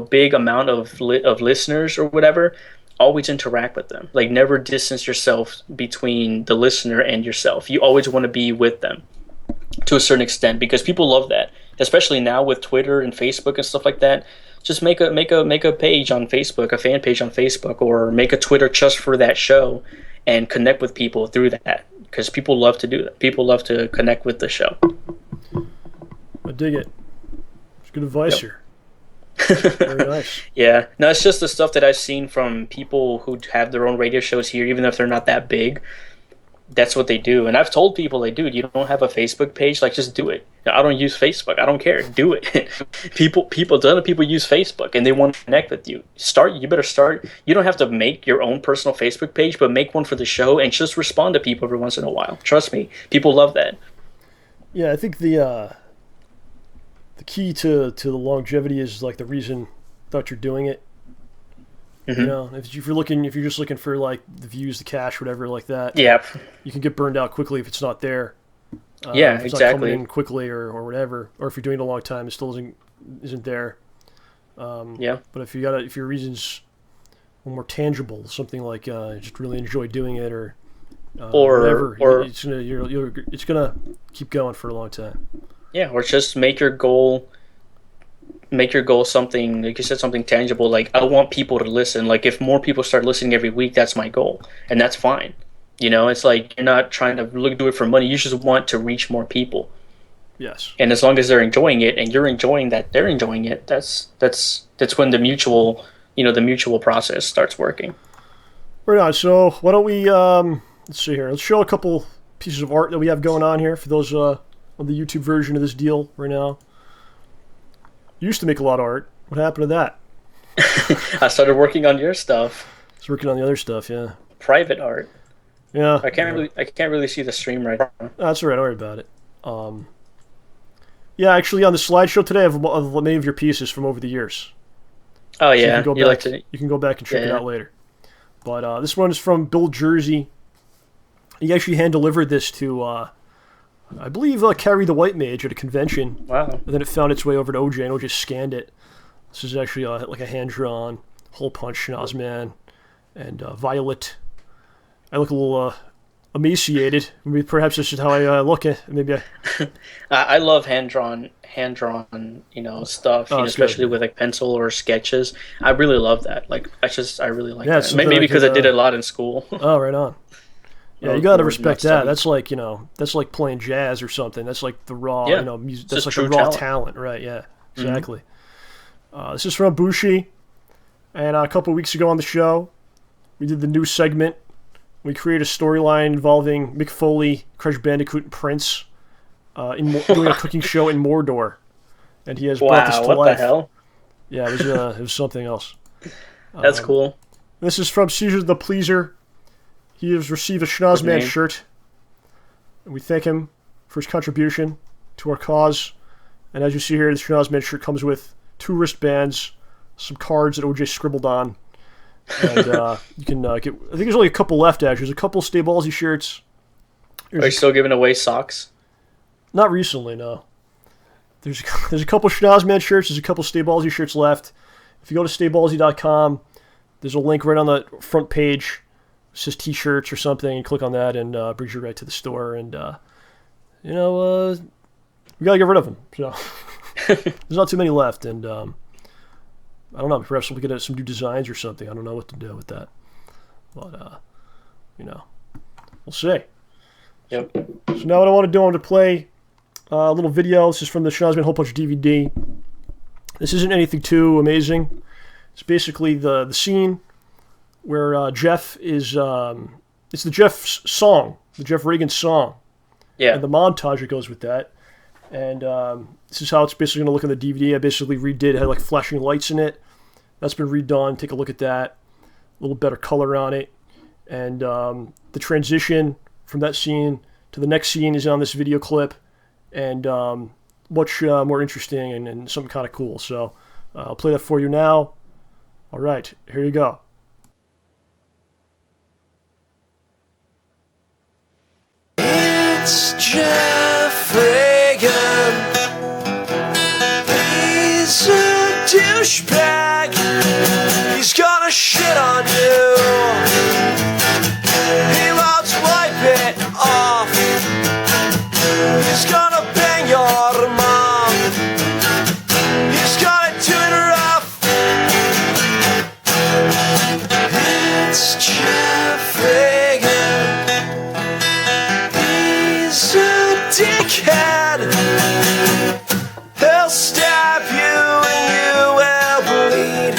big amount of listeners or whatever, always interact with them. Like, never distance yourself between the listener and yourself. You always want to be with them to a certain extent, because people love that, especially now with Twitter and Facebook and stuff like that. Just make a page on Facebook, a fan page on Facebook, or make a Twitter just for that show, and connect with people through that, because people love to do that. People love to connect with the show. I dig it. It's good advice here. Very nice. Yeah. No, it's just the stuff that I've seen from people who have their own radio shows here, even if they're not that big. That's what they do. And I've told people, like, dude, you don't have a Facebook page? Like, just do it. I don't use Facebook. I don't care. Do it. Other people use Facebook, and they want to connect with you. You better start. You don't have to make your own personal Facebook page, but make one for the show and just respond to people every once in a while. Trust me. People love that. Yeah, I think the key to the longevity is like the reason that you're doing it. Mm-hmm. If you're just looking for like the views, the cash, whatever like that. Yeah. You can get burned out quickly if it's not there. If it's exactly. not coming in quickly or whatever, or if you're doing it a long time, it still isn't there. But if your reasons are more tangible, something like just really enjoy doing it or whatever, it's gonna keep going for a long time. Yeah, or just make your goal something, like you said, something tangible. Like, I want people to listen. Like, if more people start listening every week, that's my goal, and that's fine. It's like you're not trying to do it for money. You just want to reach more people. Yes. And as long as they're enjoying it, and you're enjoying that, they're enjoying it. That's when the mutual process starts working. Right on. So why don't we let's see here. Let's show a couple pieces of art that we have going on here for those on the YouTube version of this deal right now. You used to make a lot of art. What happened to that? I started working on your stuff. I was working on the other stuff, yeah. Private art. Yeah. I can't really see the stream right now. That's all right. Don't worry about it. Yeah, actually, on the slideshow today, I have many of your pieces from over the years. Oh So you yeah, can go you back. like to. You can go back and check it Yeah. out later. But this one is from Bill Jersey. He actually hand delivered this to, I believe, Carrie the White Mage at a convention. Wow. And then it found its way over to OJ, and OJ scanned it. This is actually like a hand drawn hole punch Schnozman and Violet. I look a little emaciated. Maybe perhaps this is how I look at. Maybe I. I love hand drawn, stuff, Oh, it's especially good. with like pencil or sketches. I really love that. Like, I really like Yeah, it's that. something Maybe I because could, I did it a lot in school. Oh, right on. Yeah, you Or- gotta or respect not that. study. That's like that's like playing jazz or something. That's like the raw, Yeah, music. it's That's just like the true raw talent. right? Yeah, exactly. This is from Bushi, and a couple weeks ago on the show, we did the new segment. We created a storyline involving Mick Foley, Crash Bandicoot, and Prince, doing a cooking show in Mordor, and he has brought this Wow, to what life. the hell? Yeah, it was something else. That's cool. This is from Caesar the Pleaser. He has received a Schnozman name. shirt. And we thank him for his contribution to our cause. And as you see here, the Schnozman shirt comes with 2 wristbands, some cards that OJ scribbled on. And you can get, I think there's only a couple left, actually. There's a couple Stay Ballsy shirts. Are you still giving away socks? Not recently, no. There's a couple Schnozman shirts. There's a couple Stay Ballsy shirts left. If you go to stayballsy.com, there's a link right on the front page. It says T-shirts or something. You click on that and brings you right to the store. And we gotta get rid of them. So there's not too many left. And I don't know. Perhaps we'll get some new designs or something. I don't know what to do with that. But we'll see. Yep. So now what I want to do, I want to play a little video. This is from the Schnozman Hole Punch DVD. This isn't anything too amazing. It's basically the scene where Jeff is... it's the Jeff song, the Jeff Reagan song. Yeah. And the montage that goes with that. And this is how it's basically going to look on the DVD. I basically redid it. It had like flashing lights in it. That's been redone. Take a look at that. A little better color on it. And the transition from that scene to the next scene is on this video clip. And much more interesting and something kind of cool. So I'll play that for you now. All right, here you go. It's Jeff Reagan. He's a douchebag. He's gonna shit on you. He won't wipe it off. He's gonna bang your mom. He's gonna do it rough. It's Jeff Reagan. He's a dickhead. He'll stab you and you will bleed.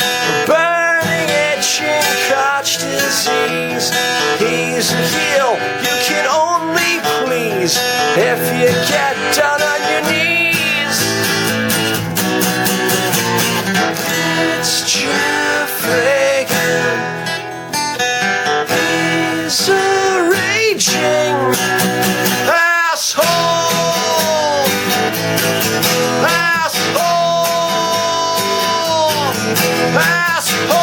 Burning, itching, crotch disease. He's a heel you can only please if you get down on your knees. It's Jeff Reagan. He's a raging asshole. Asshole. Asshole.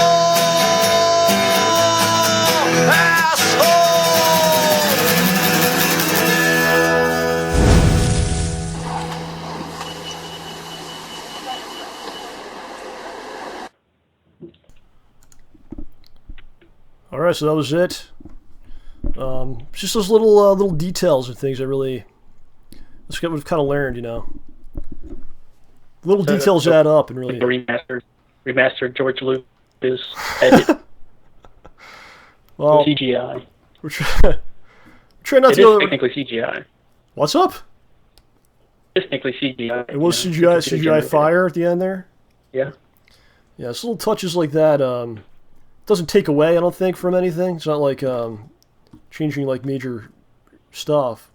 Asshole. All right, so that was it. Just those little details and things that really, that's what we've kind of learned, Little details add up and really. Remastered George Lucas edit Well, CGI. we're trying not It to is go. technically CGI. What's up? It's technically CGI. It was you know, CGI computer CGI generated. fire at the end there. Yeah. Yeah, it's little touches like that. Doesn't take away, I don't think, from anything. It's not like changing like major stuff.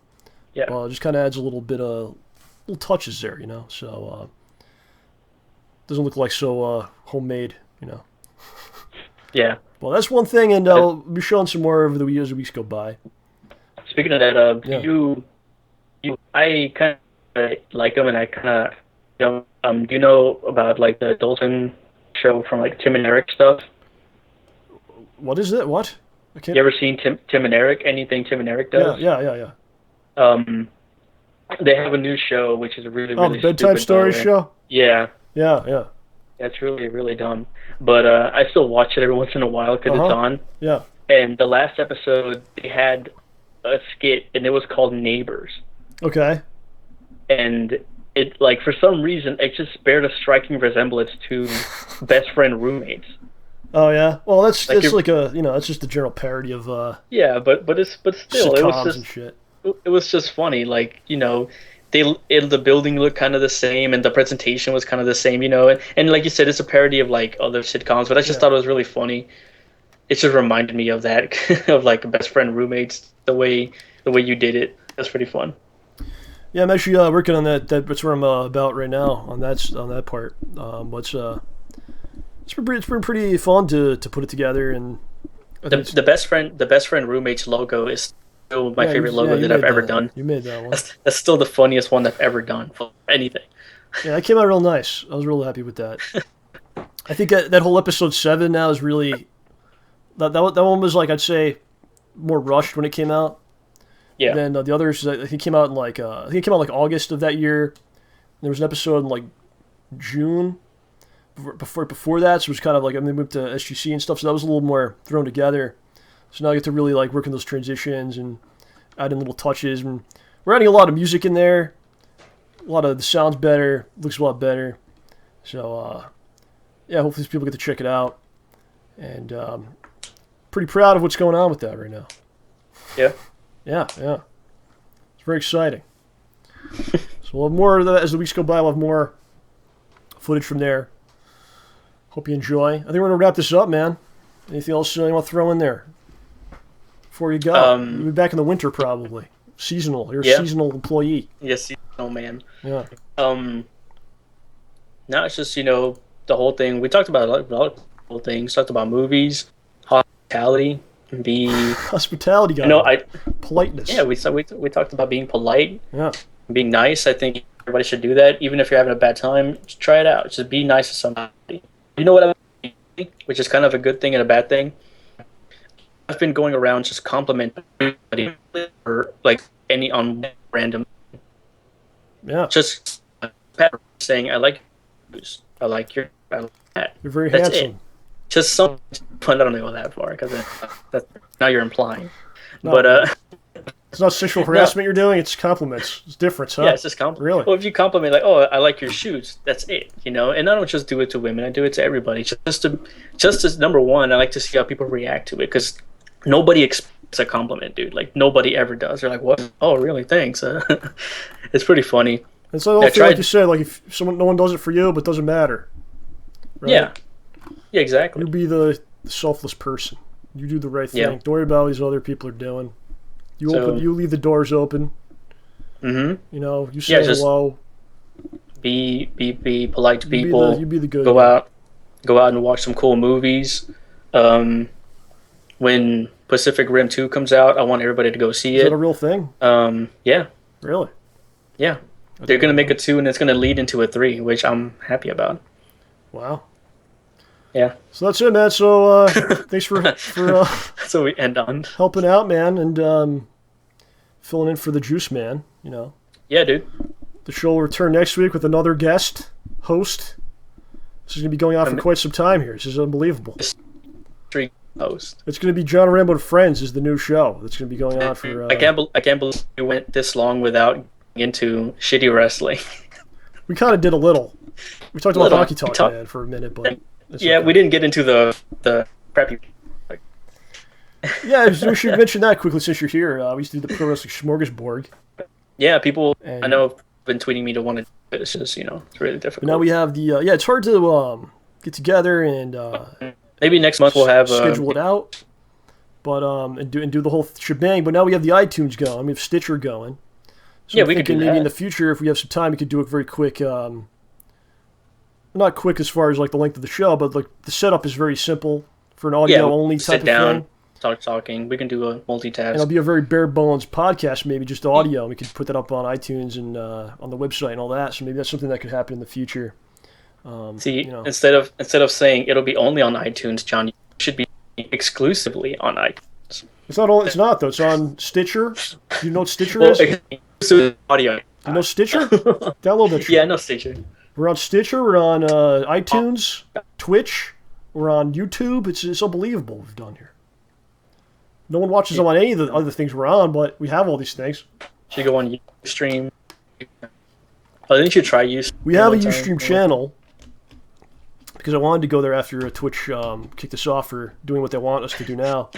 Yeah. It just kind of adds a little bit of little touches there, So doesn't look like so homemade, Yeah. Well, that's one thing, and I'll be showing some more over the years as weeks go by. Speaking of that, Yeah. I kind of like them, and I kind of don't. Do you know about like the Dalton show from like Tim and Eric stuff. What is it? What? I can't... You ever seen Tim and Eric? Anything Tim and Eric does? Yeah. They have a new show which is really the bedtime story show. Yeah. Yeah. That's really, really dumb. But I still watch it every once in a while because it's on. Yeah. And the last episode, they had a skit, and it was called Neighbors. Okay. And it, like, for some reason, it just bears a striking resemblance to Best Friend Roommates. Oh yeah. Well, that's like a that's just a general parody of yeah, but still, it was just and shit. It was just funny, like, the building looked kind of the same, and the presentation was kind of the same, and like you said, it's a parody of like other sitcoms, but I just thought it was really funny. It just reminded me of that, of like Best Friend Roommates, the way you did it. That's pretty fun. Yeah, I'm actually working on that. That's where I'm about right now on that part. But it's been pretty fun to put it together, and the best friend Roommates logo is still my favorite logo that I've ever done. You made that one. That's still the funniest one I've ever done for anything. Yeah, it came out real nice. I was real happy with that. I think that whole episode 7 now is really that one was like, I'd say, more rushed when it came out. Yeah. And then the others, I think, came out in like August of that year. There was an episode in like June before that, so it was kind of like, I mean, they moved to SGC and stuff, so that was a little more thrown together. So now I get to really like work on those transitions and add in little touches, and we're adding a lot of music in there. A lot of the sound's better, looks a lot better. So yeah, hopefully people get to check it out, and pretty proud of what's going on with that right now. Yeah. It's very exciting. So we'll have more of that as the weeks go by. We'll have more footage from there. Hope you enjoy. I think we're going to wrap this up, man. Anything else you want to throw in there before you go? You'll be back in the winter probably. Seasonal. You're a seasonal employee. Yes, seasonal man. Yeah. Now it's just, the whole thing. We talked about a lot of cool things. Talked about movies, hospitality, hospitality guy. Politeness. Yeah, we talked about being polite. Yeah. Being nice. I think everybody should do that. Even if you're having a bad time, just try it out. Just be nice to somebody. You know what I mean? Which is kind of a good thing and a bad thing. I've been going around just complimenting everybody or like any on random. Yeah. Just saying, I like your I like that. You're very That's handsome. It. Just some fun. I don't go that far because now you're implying. No, but it's not sexual harassment you're doing. It's compliments. It's different, huh? Yeah, it's just compliments. Really? Well, if you compliment like, "Oh, I like your shoes," that's it, And I don't just do it to women. I do it to everybody. Just as number one, I like to see how people react to it because nobody expects a compliment, dude. Like nobody ever does. They're like, "What? Oh, really? Thanks." It's pretty funny. It's like you said, like if no one does it for you, but it doesn't matter. Right? Yeah. Yeah, exactly. You be the selfless person. You do the right thing. Yeah. Don't worry about what these other people are doing. You leave the doors open. Mm-hmm. You say hello. Be polite to people. You be the good. Go out and watch some cool movies. When Pacific Rim 2 comes out, I want everybody to go see it. Is that a real thing? Yeah. Really? Yeah. They're going to make a 2 and it's going to lead into a 3, which I'm happy about. Wow. Yeah. So that's it, man. So thanks for so we end on helping out, man, and filling in for the Juice Man. Yeah, dude. The show will return next week with another guest host. This is going to be going on for quite some time here. This is unbelievable. Host. It's going to be John Rambo and Friends is the new show. That's going to be going on for. I can't believe we went this long without getting into shitty wrestling. We kind of did a little. We talked about Hockey Talk Man for a minute, but. Yeah, okay. We didn't get into the crappy. Yeah, we should mention that quickly since you're here. We used to do the Pro Wrestling Smorgasbord. Yeah, people I know have been tweeting me to want to do it. It's just, it's really difficult. Now we have the, it's hard to get together and... maybe next month we'll have... schedule it out, but and do the whole shebang. But now we have the iTunes going. We have Stitcher going. So yeah, we could do that. Maybe in the future, if we have some time, we could do a very quick... not quick as far as like the length of the show, but like the setup is very simple for an audio only type of thing. Talking. We can do a multitask. And it'll be a very bare bones podcast, maybe just audio. We could put that up on iTunes and on the website and all that. So maybe that's something that could happen in the future. See, you know. instead of saying it'll be only on iTunes, John, you should be exclusively on iTunes. It's not all. It's not though. It's on Stitcher. Do you know what Stitcher Well, is? Do exclusive audio. you know Stitcher? Download that shit. Yeah, no Stitcher. We're on Stitcher. We're on iTunes, Twitch. We're on YouTube. It's unbelievable what we've done here. No one watches them on any of the other things we're on, but we have all these things. Should go on Ustream. Oh, didn't you try Ustream? We have a Ustream channel because I wanted to go there after Twitch kicked us off for doing what they want us to do now.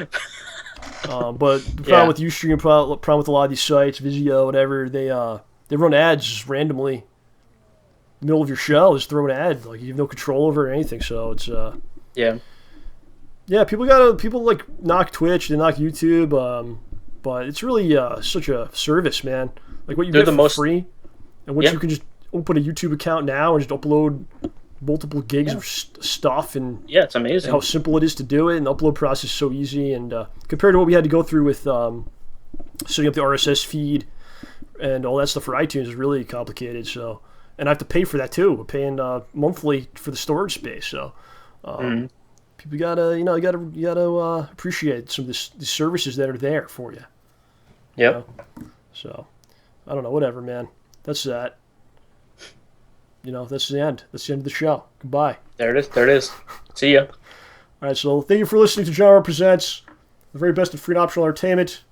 But the problem with Ustream, problem with a lot of these sites, Vizio, whatever, they run ads just randomly in the middle of your show. Just throw an ad, like you have no control over it or anything. So it's yeah. People like knock Twitch, they knock YouTube, but it's really such a service, man. Like what you get for free, and once you can just open a YouTube account now and just upload multiple gigs of stuff, and it's amazing how simple it is to do it, and the upload process is so easy, and compared to what we had to go through with setting up the RSS feed and all that stuff for iTunes is really complicated. So, and I have to pay for that too. We're paying monthly for the storage space. So people gotta appreciate some of these services that are there for you. Yep. So I don't know, whatever, man. That's that. That's the end. That's the end of the show. Goodbye. There it is. See ya. All right, so thank you for listening to JohnRamboPresents, the very best of free and optional entertainment.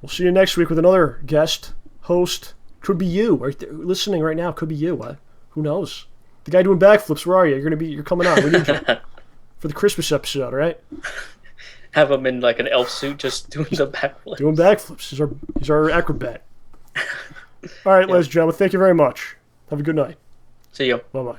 We'll see you next week with another guest, host. Could be you. Right there, listening right now, could be you. Who knows? The guy doing backflips, where are you? You're coming on. We need you for the Christmas episode, right? Have him in like an elf suit just doing the backflips. Doing backflips. He's our acrobat. All right, ladies and gentlemen, thank you very much. Have a good night. See you. Bye-bye.